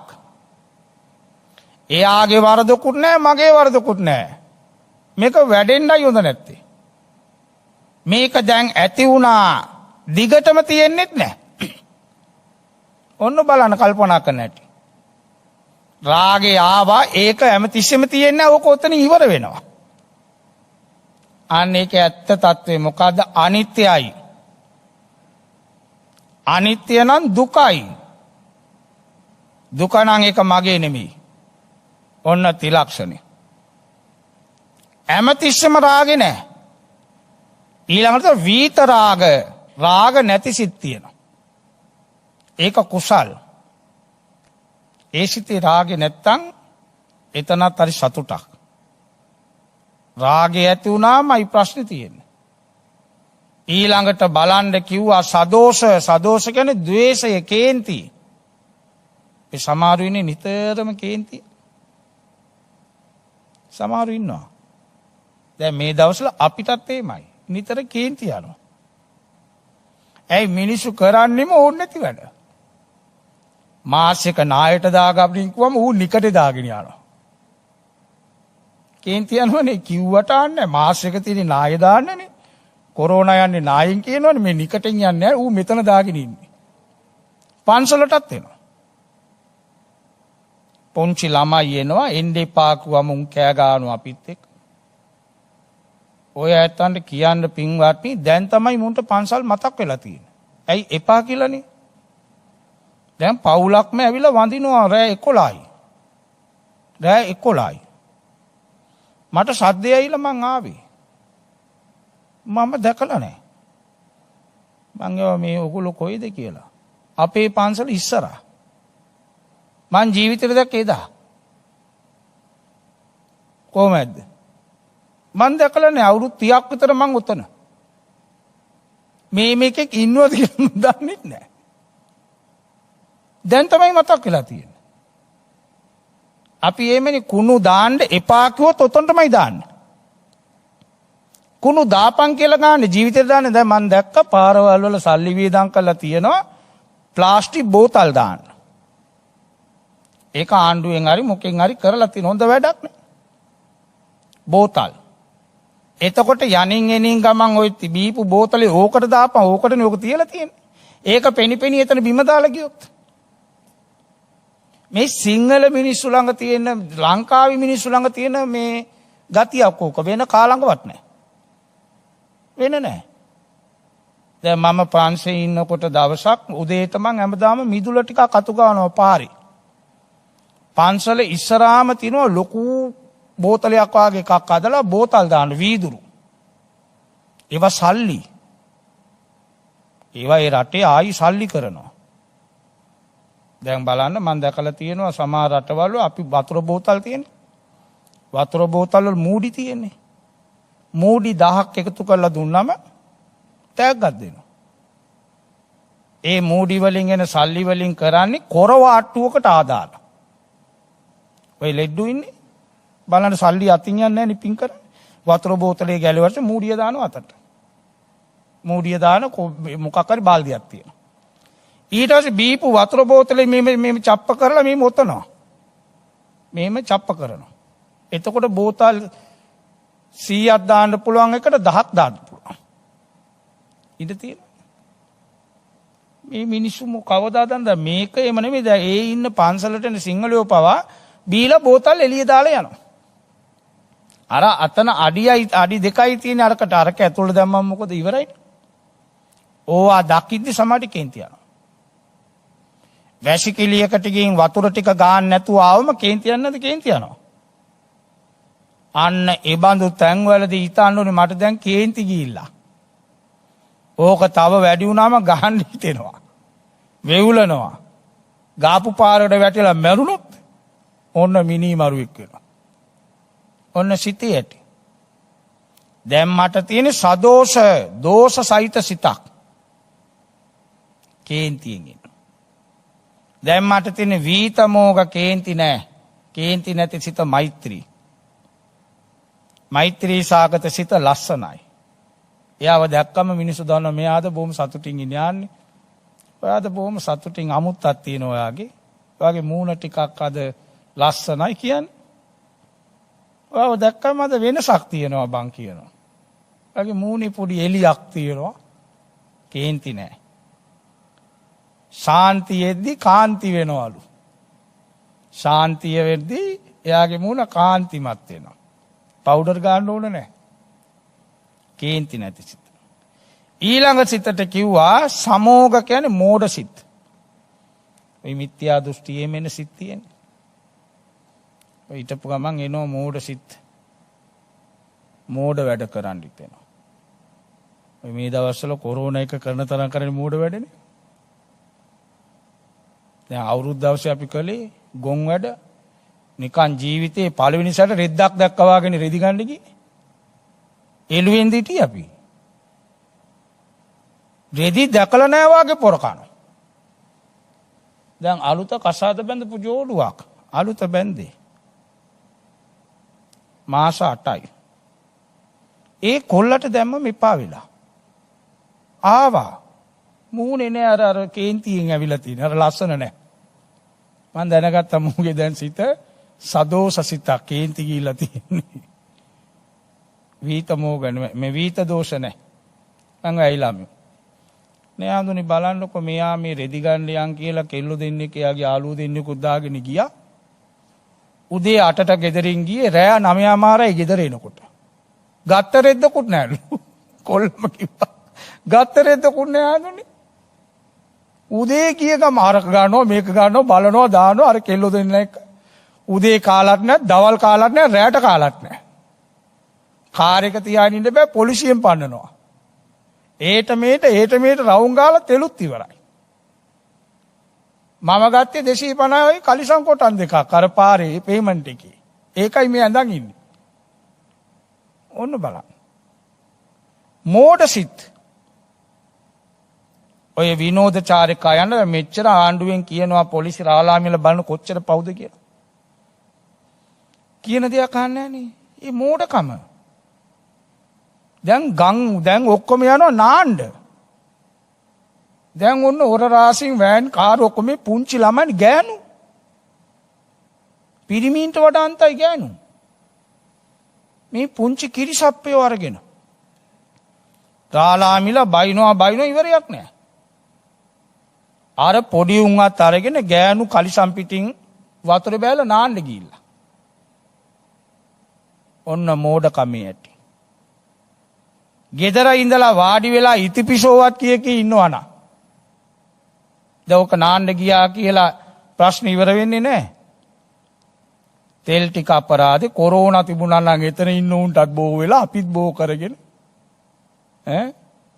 එයාගේ වරදකුත් නැහැ, මගේ වරදකුත් නැහැ. මේක වැඩෙන්නයි හොඳ නැත්තේ. මේක දැන් ඇති වුණා, දිගටම තියෙන්නෙත් නැහැ. ඔන්න බලන්න කල්පනා කරන්න ඇති. රාගේ ආවා, ඒක හැමතිස්සෙම තියෙන්නේ නැහැ, ඕක ඔතන ඉවර වෙනවා. අන්න ඒක ඇත්ත తත්වේ මොකද්ද? අනිත්‍යයි. අනිත්‍ය නම් දුකයි. දුක නම් ඒක මගේ නෙමෙයි. ඔන්න ත්‍රිලක්ෂණේ. හැමතිස්සෙම රාගේ නැහැ. ඊළඟට වීත රාග, රාග නැති සිත් තියෙනවා. ඒක කුසල්. ඒ සිතේ රාගේ නැත්තම් එතනත් හරි සතුටක්. රාගේ ඇති වුණාමයි ප්‍රශ්නේ තියෙන්නේ. ඊළඟට බලන්න කිව්වා සදෝෂ. සදෝෂ කියන්නේ ද්වේෂය, කේන්ති. ඒ සමහරු ඉන්නේ නිතරම කේන්ති. සමහරු ඉන්නවා. දැන් මේ දවස්වල අපිටත් එමයයි. නිතර කේන්ති යනවා. ඇයි මිනිස්සු කරන්නේම ඕනේ නැති වැඩ. මාසෙක නායට දාගන්න කිව්වම ඌ නිකටේ දාගෙන යනවා. කේන්ති යනවනේ කිව්වට ආන්නේ මාසෙක තියෙන නාය දාන්නනේ. කොරෝනා යන්නේ නායෙන් කියනවනේ, මේ නිකටෙන් යන්නේ නැහැ, ඌ මෙතන දාගෙන ඉන්නේ. පන්සලටත් එනවා. පොන්චි ළමයි එනවා, එන්නේ පාකුවම උන් කෑ ගන්නවා අපිත් එක්ක. ඔය ඇත්තන්ට කියන්න පින්වත්නි, දැන් තමයි මුන්ට පන්සල් මතක් වෙලා තියෙන්නේ. ඇයි එපා කියලානේ. දැන් පවුලක්ම ඇවිල්ලා වඳිනවා රෑ 11යි. රෑ 11යි. මට සද්දය ඇවිල්ලා මං ආවේ. මම දැකලා නැහැ. මං ගියා මේ ඔගොල්ලෝ කොයිද කියලා. අපේ පන්සල ඉස්සරහා. මං ජීවිතේ දැක්කේ එදා. කොහමද? මං දැකලා නැහැ. අවුරුදු 30ක් විතර මං උතන. මේකෙක් ඉන්නවද කියලා දන්නේ නැහැ. දැන් තමයි මතක් වෙලා තියෙන්නේ. අපි එමෙනි කුණු දාන්න එපා කිව්වොත් ඔතනටමයි දාන්නේ. කුණු දාපන් කියලා ගන්න ජීවිතේට දාන්නේ. දැන් මම දැක්ක පාරවල් වල සල්ලි වියදම් කරලා තියෙනවා ප්ලාස්ටික් බෝතල් දාන්න. ඒක ආණ්ඩුවෙන් හරි මොකෙන් හරි කරලා තියෙන හොඳ වැඩක් නේ. බෝතල්. එතකොට යනින් එනින් ගමන් ওই බීපු බෝතලේ ඕකට දාපන්, ඕකටනේ ඕක තියලා තියෙන්නේ. ඒක පෙනිපෙනි එතන බිම දාලා ගියොත් මේ සිංහල මිනිස්සු ළඟ තියෙන, ලංකාවේ මිනිස්සු ළඟ තියෙන මේ ගතියක් ඕක වෙන කාලඟවත් නැහැ. වෙන නැහැ. දැන් මම ප්‍රංශේ ඉන්නකොට දවසක් උදේට මං හැමදාම මිදුල ටිකක් අතු ගන්නවා පාරේ. පන්සල ඉස්සරහාම තියෙනවා ලොකු බෝතලයක් වගේ එකක් අදලා බෝතල් දාන්න වීදුරු. ඒවා සල්ලි. ඒවා ඒ රටේ ආයි සල්ලි කරනවා. දැන් බලන්න මම දැකලා තියෙනවා සමහර රටවල අපි වතුර බෝතල් තියෙන්නේ. වතුර බෝතල් වල මූඩි තියෙන්නේ. මූඩි 1000ක් එකතු කරලා දුන්නම තෑග්ගක් දෙනවා. ඒ මූඩි වලින් එන සල්ලි වලින් කරන්නේ කොරව අට්ටුවකට ආදාන. ඔය ලෙඩ්ඩු ඉන්නේ බලන්න සල්ලි අතින් යන්නේ නැහැ නිපින් කරන්නේ. වතුර බෝතලේ ගැලුවට මූඩිය දානවා අතට. මූඩිය දාන මොකක් හරි බාල්දියක් තියෙනවා. ඊට පස්සේ බීපු වතුර බෝතලේ මේ චප්ප කරලා මේ මොතනවා. මේම චප්ප කරනවා. එතකොට බෝතල් 100ක් දාන්න පුළුවන් එකට 10ක් දාන්න පුළුවන්. ඉඳ තියෙනවා. මේ මිනිස්සු කවදාද මේක එම නෙමෙයි. දැන් ඒ ඉන්න පන්සලට එන සිංහලයෝ පවා බීලා බෝතල් එළිය දාලා යනවා. අර අතන අඩි දෙකයි තියෙන අරකට අරක ඇතුළට දැම්මම මොකද ඉවරයි. ඕවා දකිද්දි සමාටි කේන්ති යනවා. වැසිකිළියකට ගින් වතුර ටික ගන්න නැතුව ආවම කේන්ති යන්නේ නැද? කේන්ති යනවා. අන්න ඒ බඳු තැන්වලදී හිතන්න ඕනේ මට දැන් කේන්ති ගිහිල්ලා. ඕක තව වැඩි වුණාම ගහන්න හිතෙනවා. වෙවුලනවා. ගාපු පාරකට වැටිලා මැරුණොත් ඔන්න මිනි මරුවෙක් වෙනවා. ඔන්න සිතේ ඇති. දැන් මට තියෙන සදෝෂ, දෝෂ සහිත සිතක්. කේන්තියෙන් ඉන්න. දැන් මට තියෙන වීතමෝග කේන්ති නෑ. කේන්ති නැති සිත මෛත්‍රී. මෛත්‍රී සාගත සිත ලස්සනයි. එයාව දැක්කම මිනිස්සු දන්නවා මෙයාද බොහොම සතුටින් ඉන්නේ යන්නේ. ඔයාද බොහොම සතුටින් අමුත්තක් තියෙන ඔයාගේ. ඔයාගේ මූණ ටිකක් අද ලස්සනයි කියන්නේ. ඔයාව දැක්කම අද වෙනසක් තියෙනවා බං කියනවා. ඔයාගේ මූණේ පොඩි එලියක් තියෙනවා. කේන්ති නෑ. ශාන්තියෙද්දි කාන්ති වෙනවලු. ශාන්තිය වෙද්දී එයාගේ මූණ කාන්තිමත් වෙනවා. පවුඩර් ගන්න ඕන නෑ. කේන්ති නැති සිත. ඊළඟ සිතට කිව්වා සමෝග කියන්නේ මෝඩ සිත්. ඔය මිත්‍යා දෘෂ්ටියේ මෙන්න සිත් තියෙන්නේ. ඔය ඊටපු ගමන් එනවා මෝඩ සිත්. මෝඩ වැඩ කරන්න හිතෙනවා. ඔය මේ දවස්වල කොරෝනා එක කරන තරම් කරන්නේ මෝඩ වැඩනේ. දැන් අවුරුදු දවසේ අපි කළේ ගොන් වැඩ නිකන් ජීවිතේ පළවෙනි සැරේ රෙද්දක් දැක්කා වගේ රෙදි ගන්න ගියේ. එළුවෙන් දිටි අපි. රෙදි දැකලා නැහැ වාගේ පොර කනවා. දැන් අලුත කසාද බැඳපු ජෝඩුවක් අලුත බැඳේ. මාස 8යි. ඒ කොල්ලට දැම්ම මෙපා වෙලා. ආවා. මූණේ නෑ අර කේන්තියෙන් ඇවිල්ලා තියෙන. අර ලස්සන නෑ. මම දැනගත්තා මූගේ දැන් සිත සදෝස සිතක් කේන්ති ගිහිල්ලා තියෙන්නේ. වීත මෝගන මේ වීත දෝෂ නෑ. මං ඇයිලා මේ. නේ ආඳුනි බලන්නකො මෙයා මේ රෙදි ගන්න යන් කියලා කෙල්ල දෙන්නෙක් එයාගේ යාළුවෝ දෙන්නෙක් උදාගෙන ගියා. උදේ 8ට ගෙදරින් ගියේ රෑ 9:00යි ගෙදර එනකොට. ගත්ත රෙද්දකුත් නෑලු. කොල්ලම කිව්වා. ගත්ත රෙද්දකුත් නෑ ආඳුනි. උදේ ගිය ගම අරක ගන්නවා මේක ගන්නවා බලනවා දානවා අර කෙල්ල දෙන්න එක. උදේ කාලත් නෑ දවල් කාලත් නෑ රෑට කාලත් නෑ. කාර් එක තියාගෙන ඉන්න බෑ පොලිසියෙන් පන්නනවා. ඒට මේට රවුම් ගාලා තෙලුත් ඉවරයි. මම ගත්තේ 250යි කලිසම් කොටන් දෙකක් අර පාරේ පේමන්ට් එකේ. ඒකයි මේ ඇඳන් ඉන්නේ. ඔන්න බලන්න. මෝඩ සිත්. ඔය විනෝදචාරිකා යන මෙච්චර ආණ්ඩුවෙන් කියනවා පොලිසි රාලාමිල බලන කොච්චර පවුද කියලා. කියන දෙයක් අහන්නේ නෑනේ. මේ මෝඩකම. දැන් ඔක්කොම යනවා නාන්න. දැන් ඔන්න හොර රාසින් වෑන් කාර් ඔක්කොම පුංචි ළමයි ගෑනු. පිරිමීන්ට වඩා අන්තයි ගෑනු. මේ පුංචි කිරිසප්පයෝ අරගෙන. රාලාමිලා බයිනවා ඉවරයක් නෑ. අර පොඩි උන්වත් අරගෙන ගෑනු කලිසම් පිටින් වතුරේ බෑලා නාන්න ගිහිල්ලා. ඔන්න මෝඩකමේ ඇති. ගෙදර ඉඳලා වාඩි වෙලා ඉතිපිසෝවත් කියකී ඉන්නවනම් දැන් ඔක නාන්න ගියා කියලා ප්‍රශ්න ඉවර වෙන්නේ නැහැ. තෙල් ටික අපරාධේ කොරෝනා තිබුණා නම් එතන ඉන්න උන්ටත් බෝ වෙලා අපිත් බෝ කරගෙන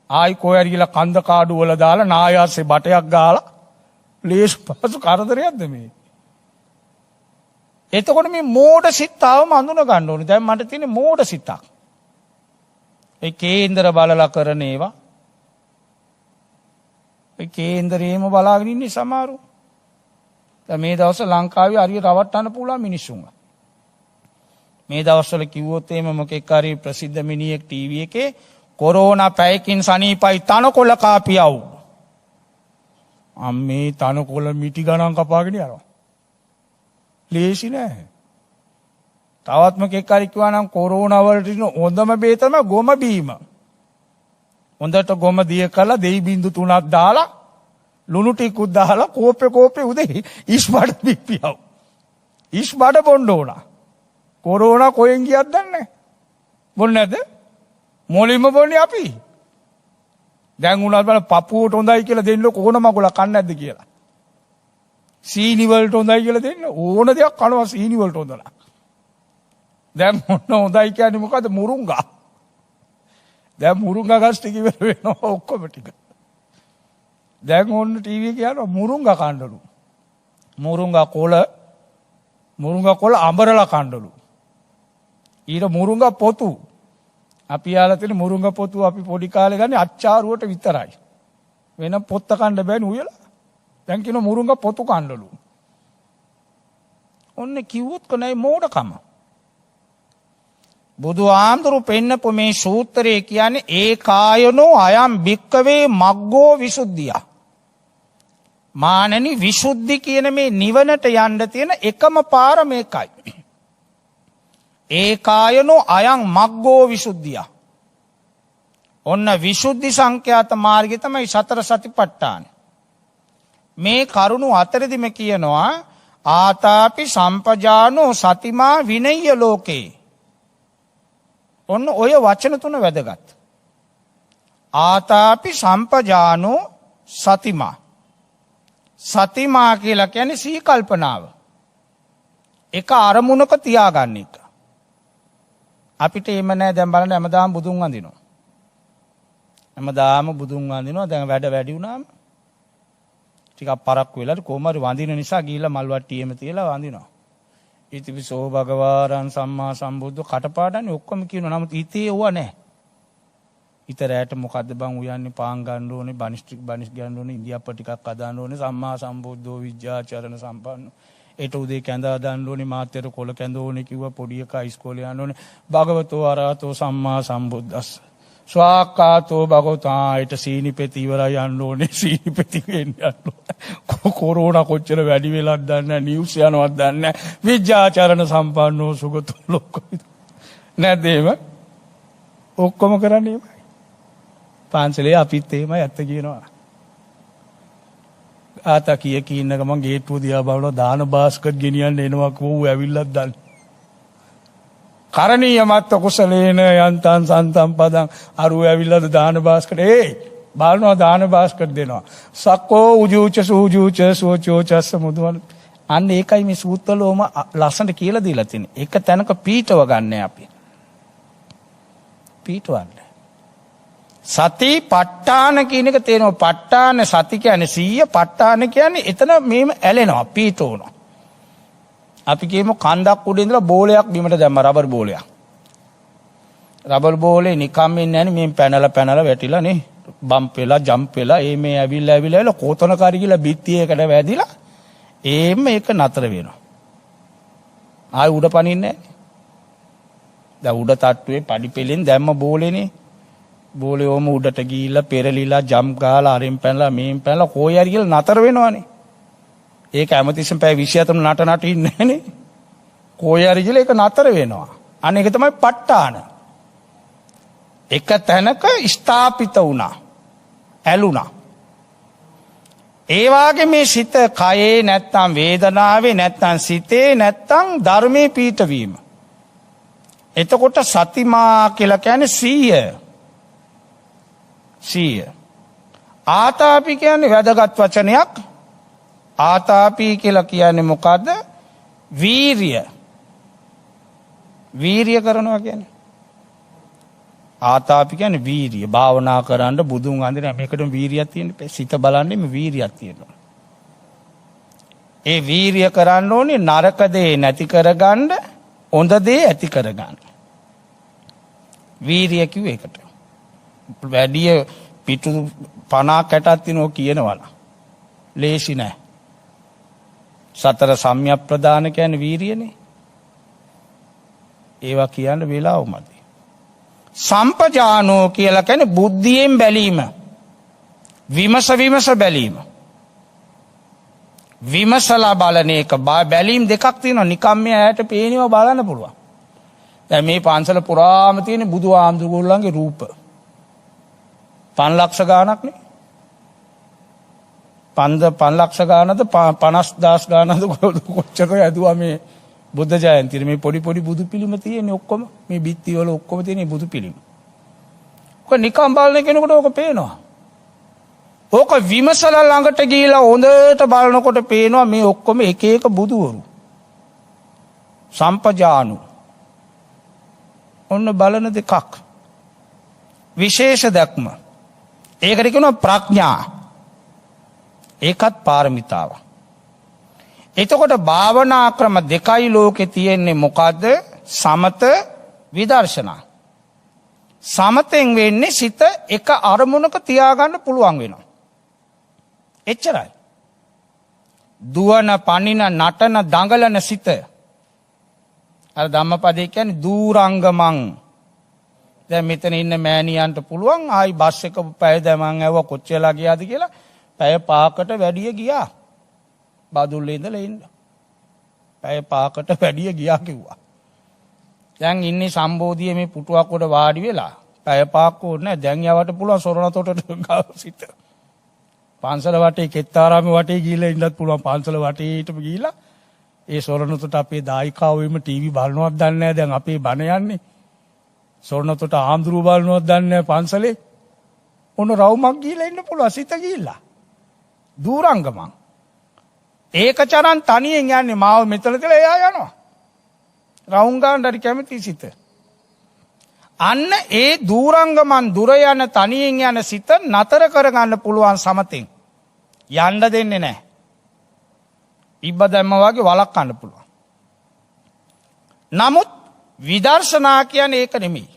ආයි කොහරි ගිහලා කන්ද කාඩු වල දාලා නායාසේ බටයක් ගාලා ලේස් පහසු කරදරයක්ද මේ. එතකොට මේ මෝඩ සිතාවම අඳුන ගන්න ඕනේ. දැන් මට තියෙන්නේ මෝඩ සිතක්. ඒ කේන්දර බලලා කරන ඒවා. ඒ කේන්දරේම බලාගෙන ඉන්නේ සමහරු. දැන් මේ දවස්වල ලංකාවේ හරියට රවට්ටන්න පුළුවන් මිනිස්සුන්ව. මේ දවස්වල කිව්වොත් එහෙම මොකෙක් හරි ප්‍රසිද්ධ මිනිහෙක් ටීවී එකේ කොරෝනා පැයකින් සනීපයි තනකොළ කාපියව්. අම්මේ තනකොළ මිටි ගණන් කපාගෙන යනවා. ලේසි නෑ. තවත් මොකෙක් හරි කිව්වා නම් කොරෝනා වලට ඉන්න හොඳම බේ තමයි ගොම බීම. හොඳට ගොම දිය කළා දෙයි බින්දු 3ක් දාලා ලුණු ටිකක් දාලා කෝපේ උදේ ඉස්බඩ පිපියව. ඉස්බඩ බොන්න ඕන. කොරෝනා කොහෙන් ගියත් දන්නේ නැහැ. බොන්නේ නැද්ද? මොළෙම බොන්නේ අපි. දැන් උනාත් බලන්න පපුවට හොඳයි කියලා දෙන්න කොහොන මගුල කන්නේ නැද්ද කියලා. සීනි වලට හොඳයි කියලා දෙන්න ඕන දෙයක් කනවා සීනි වලට හොඳ නැහැ. දැන් මොන හොඳයි කියන්නේ මොකද මුරුංගා. දැන් මුරුංගා ගස් ටික ඉවර වෙනවා ඔක්කොම ටික. දැන් ඔන්න ටීවී කියනවා මුරුංගා කන්නලු. මුරුංගා කොළ අඹරලා කන්නලු. ඊට මුරුංගා පොතු. අපි යාලා තියෙන මුරුංගා පොතු අපි පොඩි කාලේ ගන්නේ අච්චාරුවට විතරයි. වෙන පොත්ත කන්න බෑනේ උයලා. දැන් කියන මුරුංගා පොතු කන්නලු. ඔන්න කිව්වොත් කොනයි මෝඩකම. බුදු ආමතුරු පෙන්නපු මේ සූත්‍රයේ කියන්නේ ඒකායනෝ අයම් භික්කවේ මග්ගෝ විසුද්ධිය. මානනි විසුද්ධි කියන මේ නිවනට යන්න තියෙන එකම පාර මේකයි. ඒකායනෝ අයං මග්ගෝ විසුද්ධිය. ඔන්න විසුද්ධි සංඛ්‍යාත මාර්ගය තමයි සතර සතිපට්ඨාන. මේ කරුණු අතරදිම කියනවා ආතාපි සම්පජානෝ සතිමා විනය්‍ය ලෝකේ. ඔන්න ඔය වචන තුන වැදගත්. ආතාපි සම්පජානෝ සතිමා. සතිමා කියලා කියන්නේ සිහි කල්පනාව. එක අරමුණක තියාගන්න එක. අපිට එහෙම නැහැ. දැන් බලන්න හැමදාම බුදුන් වඳිනවා. හැමදාම බුදුන් වඳිනවා. දැන් වැඩ වැඩි වුණාම ටිකක් පරක් වෙලා කොහොම හරි වඳින නිසා ගිහිල්ලා මල් වට්ටියෙම තියලා වඳිනවා. ඉතිවිසෝ භගවාරං සම්මා සම්බුද්ධ කටපාඩම්නේ ඔක්කොම කියනවා. නමුත් හිතේ ඕවා නැහැ. ඉතරයට මොකද්ද බං උයන්නේ පාන් ගන්න ඕනේ බනිස් ගන්න ඕනේ ඉන්දියාප්ප ටිකක් අදාන්න ඕනේ සම්මා සම්බුද්ධෝ විද්‍යාචරණ සම්පන්න ඒට උදේ කැඳ අදාන්න ඕනේ මාත්‍යට කොළ කැඳ ඕනේ කිව්වා පොඩි එකා ඉස්කෝලේ යන්න ඕනේ භගවතෝ අරහතෝ සම්මා සම්බුද්දස්ස ස්වාක්කාතෝ භගවතා ඊට සීනි පෙති ඉවරයි යන්න ඕනේ සීනි පෙති වෙන්න යන්න කොරෝනා කොච්චර වැඩි වෙලාද දන්නේ නැහැ නිවුස් යනවත් දන්නේ නැහැ විද්‍යාචරණ සම්පන්නෝ සුගතෝ ලෝකවිදු නැද්ද එහෙම ඔක්කොම කරන්නේ පාන්සලේ අපිත් එහෙම ඇත්ත කියනවා. ආතා කිය කීන්න ගමන් ගේට්ටුව දිහා බලනවා දාන බාස්කට් ගෙනියන්න එනවා කෝ ඇවිල්ලත් දන්නේ. කරණීයමත්ත කුසලේන යන්තං සන්තම් පදං අරුව ඇවිල්ලාද දාන බාස්කට් බලනවා දාන බාස්කට් දෙනවා. සක්කෝ උජූච සූජූච සෝචෝ චස්ස මුදුවන. අන්න ඒකයි මේ සූත්‍රවලම ලස්සනට කියලා දීලා තියෙන්නේ. එක තැනක පීඨව ගන්න අපි. පීඨවන්න. සති ප ဋ ාණ කියන එක තේරෙනවා. ප ဋ ාණ සති කියන්නේ 100 ප ဋ ාණ කියන්නේ එතන මේම ඇලෙනවා පීඨෝනවා. අපි කියමු කන්දක් උඩ ඉඳලා බෝලයක් බිමට දැම්ම රබර් බෝලයක්. රබර් බෝලේ නිකම්ම ඉන්නේ නැහැ මේ පැනලා වැටිලා නේ. බම්ප් වෙලා ජම්ප් වෙලා මේ ඇවිල්ලා කොතනක හරි ගිහලා බිත්තියකට වැදිලා ඒක නතර වෙනවා. ආයි උඩ පනින්නේ නැහැ. දැන් උඩ තට්ටුවේ පඩි පෙලෙන් දැම්ම බෝලේනේ. බෝලේ ඕම උඩට ගිහිල්ලා පෙරලිලා ජම්ප් ගාලා අරින් පැනලා මේන් පැනලා කොයි හරි ගිහලා නතර වෙනවනේ. ඒක හැමතිස්සෙම පැය 27 නට ඉන්නේ නැහනේ. කොයි හරි ගිහලා ඒක නතර වෙනවා. අන්න ඒක තමයි ප ဋ ාණ. එක තැනක ස්ථාපිත වුණා. ඇලුනා. ඒ වාගේ මේ සිත කයේ නැත්තම් වේදනාවේ නැත්තම් සිතේ නැත්තම් ධර්මයේ පීඨවීම. එතකොට සතිමා කියලා කියන්නේ 100. ආතාපි කියන්නේ වැදගත් වචනයක්. ආතාපි කියලා කියන්නේ මොකද්ද? වීරිය. වීරිය කරනවා කියන්නේ. ආතාපි කියන්නේ වීරිය. භාවනා කරන්න බුදුන් වහන්සේ මේකටම වීරියක් තියෙනවා. සිත බලන්නේ මේ වීරියක් තියෙනවා. ඒ වීරිය කරන්න ඕනේ නරක දේ නැති කරගන්න, හොඳ දේ ඇති කරගන්න. වීරිය කිව්වේ ඒකට. වැඩි පිටු 50 60ක් තිනෝ කියනවනම් ලේසි නෑ. සතර සම්‍යක් ප්‍රදාන කියන්නේ වීරියනේ. ඒවා කියන්න වෙලාවමදි. සම්පජානෝ කියලා කියන්නේ බුද්ධියෙන් බැලීම. විමස බැලීම. විමසලා බලන එක බැලීම් දෙකක් තියෙනවා. නිකම් මේ ඇයට පේනව බලන්න පුළුවන්. දැන් මේ පන්සල පුරාම තියෙන බුදු ආමඳුරගොල්ලන්ගේ රූප 5 ලක්ෂ ගාණක් නේ. 5 ලක්ෂ ගානද 50,000 ගානද කොච්චර ඇදුවා මේ බුද්ධ ජයන්තියේ මේ පොඩි බුදු පිළිම තියෙන්නේ ඔක්කොම මේ බිත්ති වල ඔක්කොම තියෙන බුදු පිළිම. ඔක නිකම් බලන කෙනෙකුට ඔක පේනවා. ඕක විමසලා ළඟට ගිහිලා හොඳට බලනකොට පේනවා මේ ඔක්කොම එක එක බුදුවරු. සම්පජානු. ඔන්න බලන දෙකක්. විශේෂ දැක්ම. ඒකට කියනවා ප්‍රඥා. ඒකත් පාරමිතාව. එතකොට භාවනා ක්‍රම දෙකයි ලෝකේ තියෙන්නේ මොකද්ද? සමත විදර්ශනා. සමතෙන් වෙන්නේ සිත එක අරමුණක තියාගන්න පුළුවන් වෙනවා. එච්චරයි. දුවන පනින නටන දඟලන සිත. අර ධම්මපදේ කියන්නේ දූරංගමං. දැන් මෙතන ඉන්න මෑණියන්ට පුළුවන් ආයි බස් එක පැය දැමන් ඇව කොච්චරලා ගියාද කියලා පැය 5කට වැඩිය ගියා. බදුල්ලේ ඉඳලා එන්න. පැය 5කට වැඩිය ගියා කිව්වා. දැන් ඉන්නේ සම්බෝධියේ මේ පුටුවක් උඩ වාඩි වෙලා පැය 5ක් ඕනේ නැහැ. දැන් යවට පුළුවන් සොරණතොටට ගාව සිට. පන්සල වටේ කෙත්තාරාමේ වටේ ගිහිල්ලා ඉන්නත් පුළුවන්. පන්සල වටේටම ගිහිල්ලා ඒ සොරණතොට අපේ දායිකාවෝ එimhe ටීවී බලනවත් දන්නේ නැහැ. දැන් අපේ බණ යන්නේ. සොරණතොට ආම්දුරු බලනවත් දන්නේ නැහැ පන්සලේ. මොන රවුමක් ගිහිල්ලා ඉන්න පුළුවන් සිත ගිහිල්ලා. දූරංගමං. ඒකචරන් තනියෙන් යන්නේ මාව මෙතන තියලා එයා යනවා. රවුම් ගන්න හරි කැමති සිත. අන්න ඒ දූරංගමන් දුර යන තනියෙන් යන සිත නතර කරගන්න පුළුවන් සමතෙන්. යන්න දෙන්නේ නැහැ. ඉබ්බ දැම්ම වගේ වළක්වන්න පුළුවන්. නමුත් විදර්ශනා කියන්නේ ඒක නෙමෙයි.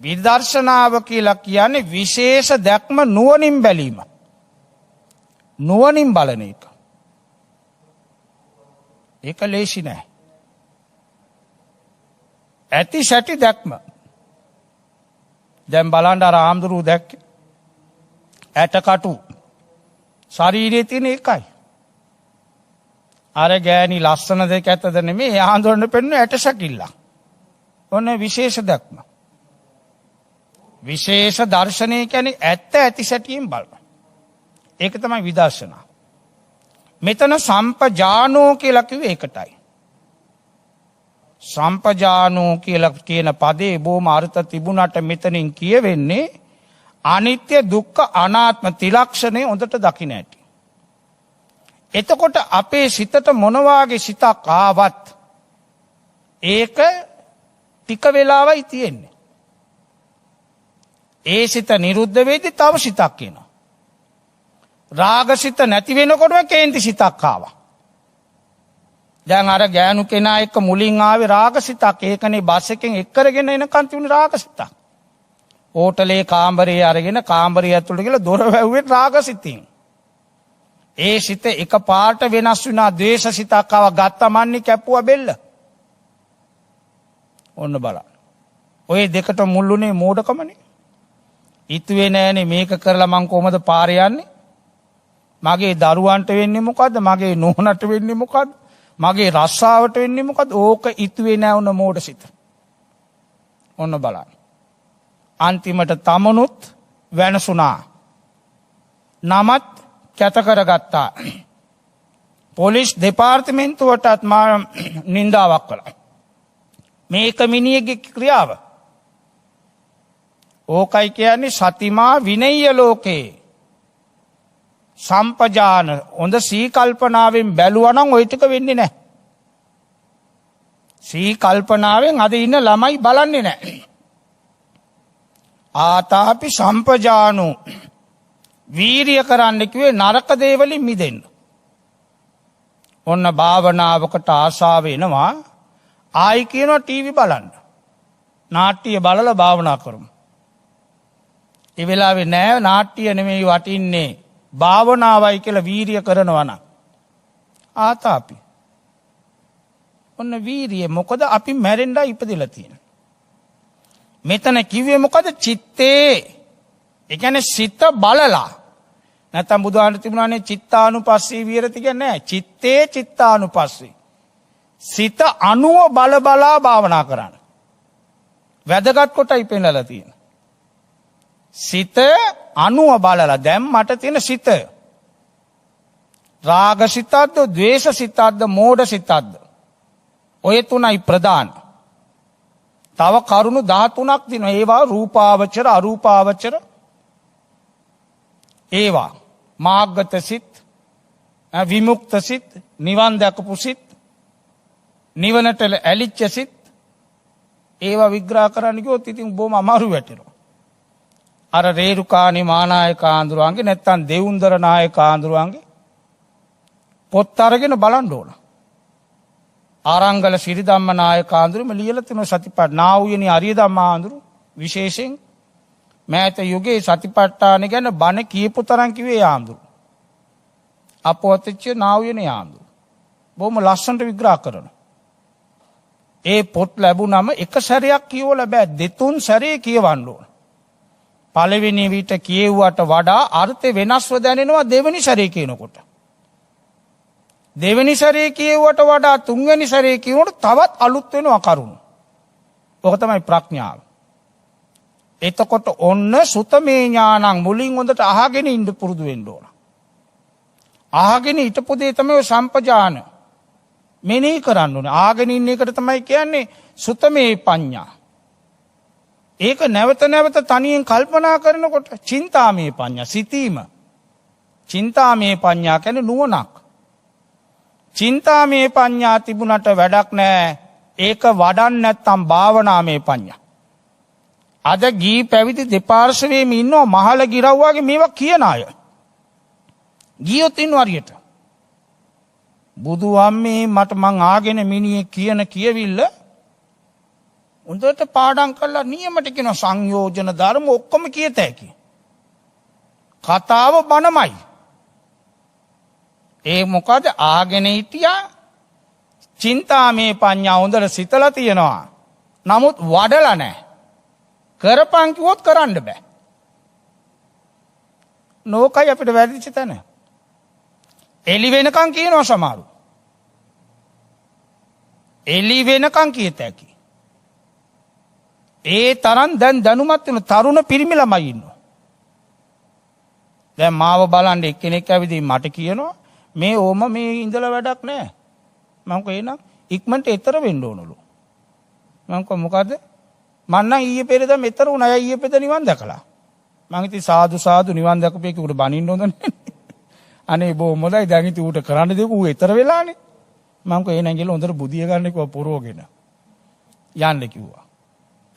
විදර්ශනාව කියලා කියන්නේ විශේෂ දැක්ම නුවණින් බැලීම. නුවණින් බලන එක. ඒක ලේසි නෑ. ඇති සැටි දැක්ම. දැන් බලන්න අර ආම්දුරු දැක්ක. ඇටකටු ශරීරයේ තියෙන එකයි. අර ගෑණි ලස්සන දෙක ඇතද නෙමෙයි ආන්දරන්න පෙන්න ඇට සැකිල්ල. ඔන්න විශේෂ දැක්ම. විශේෂ දර්ශනය කියන්නේ ඇත්ත ඇති සැටියෙන් බලන. ඒක තමයි විදර්ශනා. මෙතන සම්පජානෝ කියලා කිව්වේ ඒකටයි. සම්පජානෝ කියලා කියන පදේ බොහොම අර්ථ තිබුණාට මෙතනින් කියවෙන්නේ අනිත්‍ය දුක්ඛ අනාත්ම ත්‍රිලක්ෂණය හොඳට දකින්න ඇති. එතකොට අපේ සිතට මොන වාගේ සිතක් ආවත් ඒක ටික වෙලාවයි තියෙන්නේ. ඒ සිත නිරුද්ධ වෙද්දී තව සිතක් එනවා. රාගසිත නැති වෙනකොටම කේන්ති සිතක් ආවා. දැන් අර ගෑනු කෙනා එක්ක මුලින් ආවේ රාගසිතක්. ඒකනේ බස් එකෙන් එක් කරගෙන එනකන් තිබුණ රාගසිතක්. හෝටලේ කාමරේ අරගෙන කාමරය ඇතුළට ගිහලා දොර වැහුවේ රාගසිතින්. ඒ සිත එක පාට වෙනස් වුණා. ද්වේෂසිතක් ආවා. ගත්තමන්නේ කැපුවා බෙල්ල. ඔන්න බලන්න. ඔය දෙකට මුල්ුනේ මෝඩකමනේ. ඉතුවේ නෑනේ මේක කරලා මං කොහමද පාරේ යන්නේ? මගේ දරුවන්ට වෙන්නේ මොකද්ද? මගේ නෝනට වෙන්නේ මොකද්ද? මගේ රස්සාවට වෙන්නේ මොකද්ද? ඕක ඉතුවේ නෑ උන මෝඩසිත. ඔන්න බලන්න. අන්තිමට තමනුත් වෙනසුණා. නමත් කැත කරගත්තා. පොලිස් දෙපාර්තමේන්තුවටත් මා නින්දාවක් කළා. මේක මිනිහෙක්ගේ ක්‍රියාව. ඕකයි කියන්නේ සතිමා විනය්‍ය ලෝකේ. සම්පජාන හොඳ සීකල්පනාවෙන් බැලුවා නම් ওই ටික වෙන්නේ නැහැ. සීකල්පනාවෙන් අද ඉන්න ළමයි බලන්නේ නැහැ. ආතාපි සම්පජානෝ වීරිය කරන්න කිව්වේ නරක දේවලින් මිදෙන්න. ඔන්න භාවනාවකට ආශාව එනවා. ආයි කියනවා ටීවී බලන්න. නාට්‍ය බලලා භාවනා කරමු. ඒ වෙලාවේ නෑ නාට්‍ය නෙමෙයි වටින්නේ. භාවනාවයි කියලා වීරිය කරනවා නම් ආතාපි. ඔන්න වීරිය මොකද අපි මැරෙන්නයි ඉපදෙලා තියෙන්නේ. මෙතන කිව්වේ මොකද? චිත්තේ. ඒ කියන්නේ සිත බලලා. නැත්නම් බුදුහාම තිබුණානේ චිත්තානුපස්සී විහෙරති කියන්නේ නෑ. චිත්තේ චිත්තානුපස්සී. සිත අනුව බල බලා භාවනා කරන්න. වැදගත් කොටයි පෙන්නලා තියෙන්නේ. සිත අනුව බලලා දැන් මට තියෙන සිත රාග සිතක්ද ද්වේෂ සිතක්ද මෝඩ සිතක්ද ඔය තුනයි ප්‍රධාන. තව කරුණු 13ක් තියෙනවා. ඒවා රූපාවචර අරූපාවචර. ඒවා මාර්ගත සිත් විමුක්ත සිත් නිවන් දැකපු සිත් නිවනට ඇලිච්ච සිත්. ඒවා විග්‍රහ කරන්න ගියොත් ඉතින් බොහොම අමාරු වැටෙනවා. අර රේරුකාණී මානායක ආඳුරන්ගේ නැත්තම් දෙවුන්දර නායක ආඳුරන්ගේ පොත් අරගෙන බලන්න ඕන. ආරංගල සිරිධම්ම නායක ආඳුරම ලියලා තියෙන සතිපට්ඨාන නාවුයනි අරිය ධම්මා ආඳුරු විශේෂයෙන් මෑත යුගයේ සතිපට්ඨාන ගැන බණ කියපු තරම් කිව්වේ ආඳුරු. අපවතිච්ච නාවයන යාඳු. බොහොම ලස්සනට විග්‍රහ කරන. ඒ පොත් ලැබුණම එක සැරයක් කියවල බෑ දෙතුන් සැරේ කියවන්න ඕන. පළවෙනි විට කියෙව්වට වඩා අර්ථය වෙනස්ව දැනෙනවා දෙවනි සැරේ කියනකොට. දෙවනි සැරේ කියව්වට වඩා තුන්වැනි සැරේ කියනකොට තවත් අලුත් වෙනවා කරුණු. ඔක තමයි ප්‍රඥාව. එතකොට ඔන්න සුතමේ ඥානං මුලින් හොඳට අහගෙන ඉන්න පුරුදු වෙන්න ඕන. අහගෙන හිටපු දේ තමයි ඔය සම්පජාන. මෙනෙහි කරන්න ඕනේ. ආගෙන ඉන්න එකට තමයි කියන්නේ සුතමේ පඤ්ඤා. ඒක නැවත නැවත තනියෙන් කල්පනා කරනකොට චින්තාමේ පඤ්ඤා සිතීම. චින්තාමේ පඤ්ඤා කියන්නේ නුවණක්. චින්තාමේ පඤ්ඤා තිබුණට වැඩක් නැහැ. ඒක වඩන්න නැත්නම් භාවනාමේ පඤ්ඤා. අද ගී පැවිදි දෙපාර්ශවයේම ඉන්නවා මහල ගිරව්වාගේ මේවා කියන අය. ගියොත් ඉන්නව හරියට. බුදු අම්මේ මට මං ආගෙන මිනිහෙක් කියන කියවිල්ල උන්දට පාඩම් කරලා නියමට කියන සංයෝජන ධර්ම ඔක්කොම කියත හැකි. කතාව බණමයි. ඒ මොකද ආගෙන හිටියා චින්තාමේ පඤ්ඤා හොඳට සිතලා තියෙනවා. නමුත් වඩලා නැහැ. කරපන් කිව්වොත් කරන්න බෑ. නෝකයි අපිට වැරදිච්ච තැන. එලි වෙනකන් කියනවා සමහරු. එලි වෙනකන් කියත හැකි. ඒ තරම් දැන් දැනුමත් වෙන තරුණ පිරිමි ළමයි ඉන්නවා. දැන් මාව බලන්න එක්කෙනෙක් ඇවිදින් මට කියනවා මේ ඕම මේ ඉඳලා වැඩක් නැහැ. මම කෝ එහෙනම් ඉක්මනට එතර වෙන්න ඕනලු. මම කෝ මොකද? මං නම් ඊයේ පෙරේද මෙතර උනා. අය ඊයේ පෙරේද නිවන් දැකලා. මං ඉතින් සාදු සාදු නිවන් දැකපේක උඩ බනින්න හොඳ නැහැ. අනේ බොහොම හොඳයි. දැන් ඉතින් ඌට කරන්න දෙපු ඌ එතර වෙලානේ. මම කෝ එහෙනම් ගිහලා හොඳට බුදිය ගන්න කිව්වා පොරෝගෙන. යන්න කිව්වා.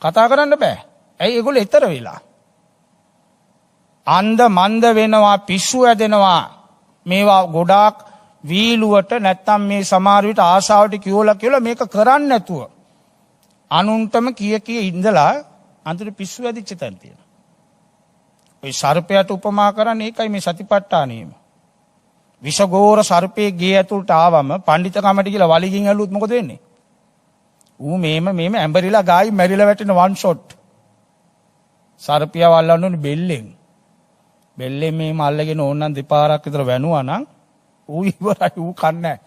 කතා කරන්න බෑ. ඇයි ඒගොල්ලෝ එතර වෙලා? අන්ධ මන්ද වෙනවා, පිස්සු ඇදෙනවා. මේවා ගොඩාක් වීලුවට නැත්තම් මේ සමහර විට ආශාවට කියලා මේක කරන්නේ නැතුව අනුන්ටම කිය ඉඳලා අන්තිමට පිස්සු ඇදිච්ච තැන තියෙනවා. ඔය සර්පයට උපමා කරන්නේ ඒකයි මේ සතිපට්ඨානෙම. විෂගෝර සර්පයේ ගේ ඇතුළට ආවම පඬිතකමට කියලා වලිගින් ඇල්ලුවොත් මොකද වෙන්නේ? ඌ මේම ඇඹරිලා ගායි මැරිලා වැටෙන වන් ෂොට්. සර්පියා වල්ලන්න ඕනේ බෙල්ලෙන්. බෙල්ලෙන් මේම අල්ලගෙන ඕනනම් දෙපාරක් විතර වැනුවා නම් ඌ ඉවරයි. ඌ කන්නේ නැහැ.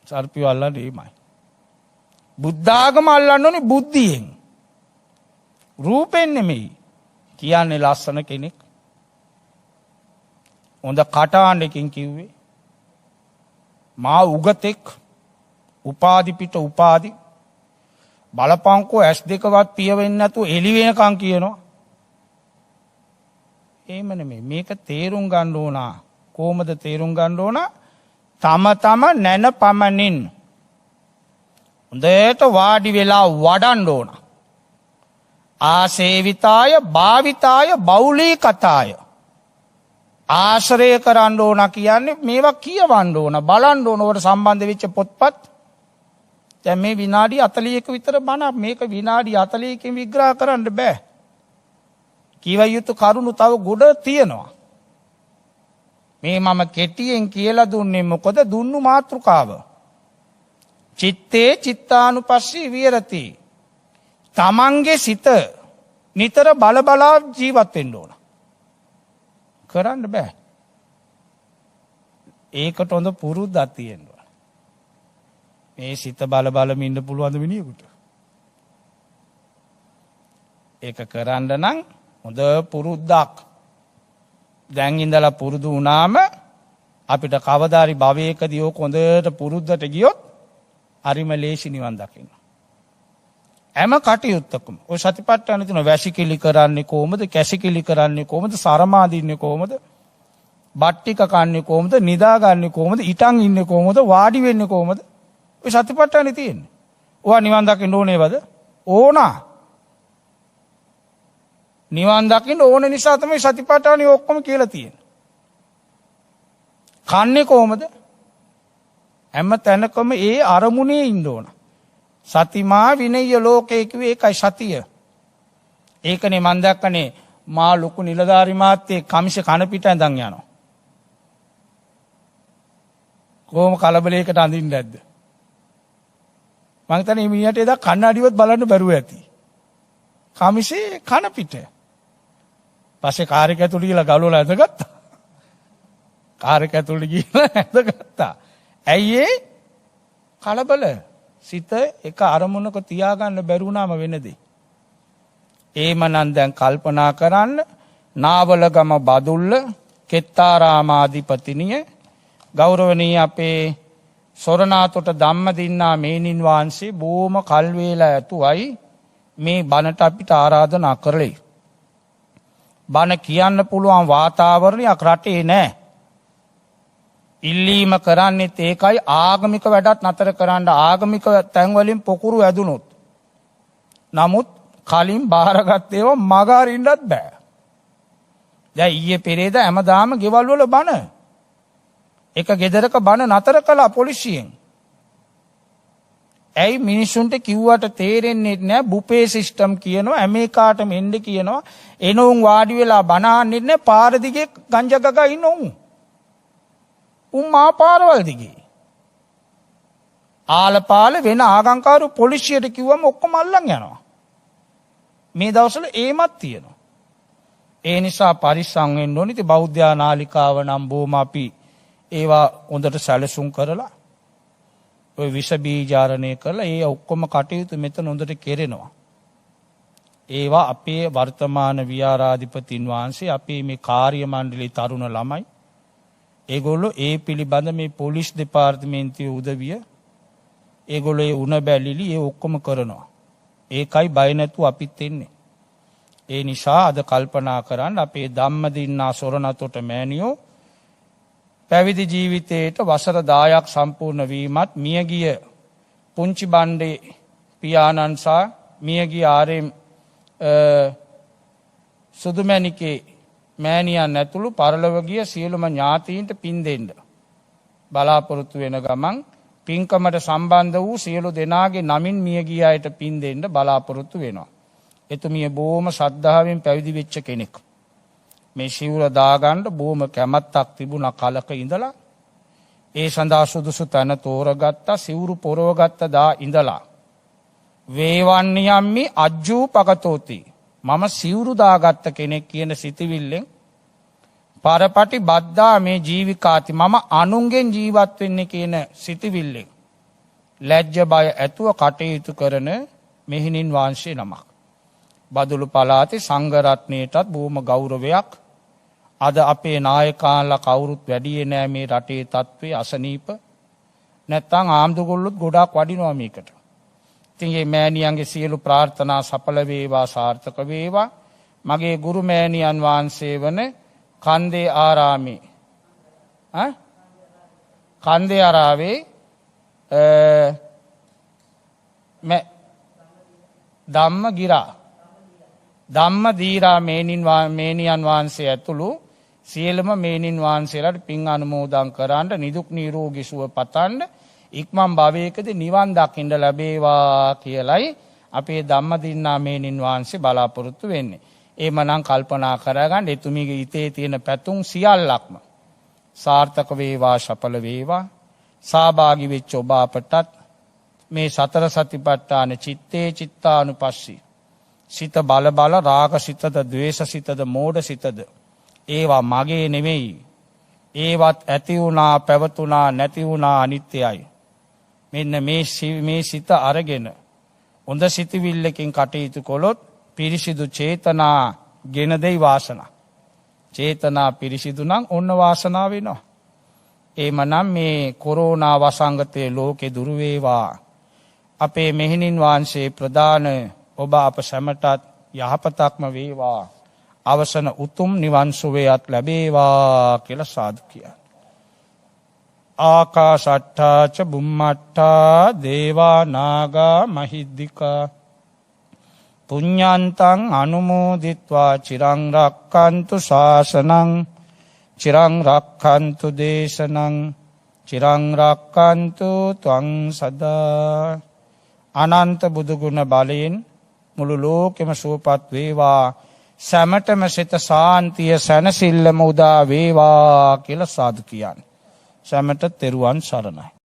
සර්පියා අල්ලන්නේ එයිමයි. බුද්ධාගම අල්ලන්න ඕනේ බුද්ධියෙන්. රූපෙන් නෙමෙයි. කියන්නේ ලස්සන කෙනෙක්. හොඳ කටහඬකින් කිව්වේ මා උගතෙක් උපාදි පිට උපාදි බලපංකෝ ඇස් දෙකවත් පිය වෙන්නේ නැතුව එළි වෙනකන් කියනවා. එහෙම නෙමෙයි. මේක තේරුම් ගන්න ඕන. කොහොමද තේරුම් ගන්න ඕන? තම නැන පමණින් හොඳට වාඩි වෙලා වඩන්න ඕන. ආසේවිතාය භාවිතාය බෞලී කතාය. ආශ්‍රය කරන්න ඕන කියන්නේ මේවා කියවන්න ඕන, බලන්න ඕන. ඔකට සම්බන්ධ වෙච්ච පොත්පත් දැන් මේ විනාඩි 40ක විතර බණ මේක විනාඩි 40කින් විග්‍රහ කරන්න බෑ. කීව යුතු කරුණු තව ගොඩ තියෙනවා. මේ මම කෙටියෙන් කියලා දුන්නේ මොකද? දුන්නු මාතෘකාව. චිත්තේ චිත්තානුපස්සී විහෙරති. තමන්ගේ සිත නිතර බලබලා ජීවත් වෙන්න ඕන. කරන්න බෑ. ඒකට හොඳ පුරුද්දක් තියෙන්න ඕන. මේ සිත බලබලම ඉන්න පුළුවන් මිනිහෙකුට. ඒක කරන්න නම් හොඳ පුරුද්දක්. දැන් ඉඳලා පුරුදු වුණාම අපිට කවදාරි භවයකදී ඕක හොඳට පුරුද්දට ගියොත් හරිම ලේසි නිවන් දකින්න. හැම කටයුත්තකම ඔය සතිපට්ඨාන තුන වැසිකිලි කරන්නේ කොහොමද? කැසිකිලි කරන්නේ කොහොමද? සරමාදින්නේ කොහොමද? බට්ටික කන්නේ කොහොමද? නිදාගන්නේ කොහොමද? ඉටන් ඉන්නේ කොහොමද? වාඩි වෙන්නේ කොහොමද? ඔය සතිපට්ඨානේ තියෙන්නේ. ඔයා නිවන් දකින්න ඕනේවද? ඕනා. නිවන් දකින්න ඕන නිසා තමයි සතිපට්ඨානේ ඔක්කොම කියලා තියෙන්නේ. කන්නේ කොහොමද? හැම තැනකම ඒ අරමුණේ ඉන්න ඕන. සතිමා විනය ලෝකේ කිව්වේ ඒකයි සතිය. ඒකනේ මම දැක්කනේ මා ලොකු නිලධාරි මාත්‍යේ කමිෂ කන පිට ඇඳන් යනවා. කොහොම කලබලයකට අඳින්න නැද්ද? මං හිතන්නේ මීයට එදා කන්නඩියවත් බලන්න බැරුව ඇති. කමිසේ කන පිට. පස්සේ කාර් එක ඇතුළට ගිහලා ගලවලා ඇදගත්තා. කාර් එක ඇතුළට ගිහලා ඇදගත්තා. ඇයි ඒ කලබල? සිත එක අරමුණක තියාගන්න බැරුණාම වෙනදී. ඒමනම් දැන් කල්පනා කරන්න නාවලගම බදුල්ල කෙත්තාරාමාධිපතිනිය ගෞරවනීය අපේ සොරනාතොට ධම්මදින්නා මේනින් වහන්සේ බොහොම කල් වේලා ඇතුවයි මේ බණට අපිට ආරාධනා කරලේ. බණ කියන්න පුළුවන් වාතාවරණයක් රටේ නැහැ. ඉල්ලීම කරන්නේත් ඒකයි ආගමික වැඩත් නතර කරන්න ආගමික තැන්වලින් පොකුරු ඇදුනොත්. නමුත් කලින් බාරගත් ඒවා මග අරින්නත් බෑ. දැන් ඊයේ පෙරේද හැමදාම ගෙවල් වල බණ. එක ගෙදරක බණ නතර කළා පොලිසියෙන්. ඇයි මිනිස්සුන්ට කිව්වට තේරෙන්නේ නැහැ බුපේ සිස්ටම් කියනවා ඇමරිකාටම එන්න කියනවා එනෝන් වාඩි වෙලා බණ අහන්නෙත් නැහැ පාර දිගේ ගංජා ගගා ඉන්න මා පාරවල් දිගේ. ආලපාල වෙන ආගම්කාරු පොලිසියට කිව්වම ඔක්කොම අල්ලන් යනවා. මේ දවස්වල ඒමත් තියෙනවා. ඒ නිසා පරිස්සම් වෙන්න ඕනේ. ඉතින් බෞද්ධ නාලිකාව නම් බොහොම අපි ඒවා හොඳට සැලසුම් කරලා ඔය විස බීජාරණය කරලා ඒ ඔක්කොම කටයුතු මෙතන හොඳට කෙරෙනවා. ඒවා අපේ වර්තමාන විහාරාධිපතින් වහන්සේ අපේ මේ කාර්ය මණ්ඩලයේ තරුණ ළමයි ඒගොල්ලෝ ඒ පිළිබඳ මේ පොලිස් දෙපාර්තමේන්තුවේ උදවිය ඒගොල්ලෝ ඒ උණ බැලිලි ඒ ඔක්කොම කරනවා. ඒකයි බය නැතුව අපිත් එන්නේ. ඒ නිසා අද කල්පනා කරන්න අපේ ධම්මදින්නා සොරණතොට මෑණියෝ පැවිදි ජීවිතයට වසර 10ක් සම්පූර්ණ වීමත් මියගිය පුංචි බණ්ඩේ පියාණන් සහ මියගිය ආර්.එම්. සුදුමැණිකේ මෑණියන් ඇතුළු පරලොව ගිය සියලුම ඥාතීන්ට පින් දෙන්න බලාපොරොත්තු වෙන ගමන් පින්කමට සම්බන්ධ වූ සියලු දෙනාගේ නමින් මියගිය අයට පින් දෙන්න බලාපොරොත්තු වෙනවා. එතුමිය බොහොම ශ්‍රද්ධාවෙන් පැවිදි වෙච්ච කෙනෙක්. මේ සිවුර දාගන්න බොහොම කැමැත්තක් තිබුණා කලක ඉඳලා. ඒ සඳහා සුදුසු තැන තෝරගත්තා සිවුරු පොරවගත්ත දා ඉඳලා. වේවන්නියම්මි අජ්ජූපකතෝති මම සිවුරු දාගත්ත කෙනෙක් කියන සිතවිල්ලෙන් පරපටි බද්දා මේ ජීවිකාති මම අනුන්ගෙන් ජීවත් වෙන්නේ කියන සිතවිල්ලෙන් ලැජ්ජ බය ඇතුව කටයුතු කරන මෙහෙණින් වහන්සේ නමක්. බදුළු පළාතේ සංඝ රත්නයටත් බොහොම ගෞරවයක්. අද අපේ නායකාන්ලා කවුරුත් වැඩියේ නෑ මේ රටේ තත්ත්වයේ අසනීප. නැත්තම් ආම්දුගොල්ලොත් ගොඩාක් වඩිනවා මේකට. ඉතින් මේ මෑණියන්ගේ සියලු ප්‍රාර්ථනා සඵල වේවා සාර්ථක වේවා. මගේ ගුරු මෑණියන් වහන්සේ වන කන්දේ ආරාමේ කන්දේ ආරාවේ ධම්මදීරා මේනියන් වහන්සේ ඇතුළු සියලුම මේනින් වහන්සේලාට පින් අනුමෝදන් කරන්න නිදුක් නිරෝගී සුව පතන්න ඉක්මන් භවයකදී නිවන් දකින්න ලැබේවා කියලයි අපේ ධම්මදින්නා මේනින් වහන්සේ බලාපොරොත්තු වෙන්නේ. එහෙමනම් කල්පනා කරගන්න එතුමියගේ හිතේ තියෙන පැතුම් සියල්ලක්ම සාර්ථක වේවා සඵල වේවා. සහභාගී වෙච්ච ඔබ අපටත් මේ සතර සතිපට්ඨාන චිත්තේ චිත්තානුපස්සී සිත බල බල රාග සිතද ද්වේෂ සිතද මෝඩ සිතද ඒවා මගේ නෙමෙයි. ඒවත් ඇති වුණා පැවතුණා නැති වුණා අනිත්‍යයි. මෙන්න මේ සිත අරගෙන හොඳ සිතවිල්ලකින් කටයුතු කළොත් පිරිසිදු චේතනා ගෙන දෙයි වාසනා. චේතනා පිරිසිදු නම් ඔන්න වාසනාව වෙනවා. එහෙමනම් මේ කොරෝනා වසංගතයේ ලෝකේ දුරු වේවා. අපේ මෙහෙණින් වහන්සේ ප්‍රදාන ඔබ අප සැමටත් යහපතක්ම වේවා. අවසන උතුම් නිවන් සුවයත් ලැබේවා කියලා සාදු කියන්න. ආකාශට්ටා ච බුම්මට්ටා දේවා නාග මහිද්దికා පුඤ්ඤන්තං අනුමෝදිත්වා චිරං රක්칸තු ශාසනං චිරං රක්칸තු දේශනං චිරං රක්칸තු ත්වං සදා. අනන්ත බුදු ගුණ බලයෙන් මුළු ලෝකෙම සුවපත් වේවා. සැමටම සිත සාන්තිය සැනසෙල්ලම උදා වේවා කියලා සාදු කියන්නේ. සැමට තෙරුවන් සරණයි.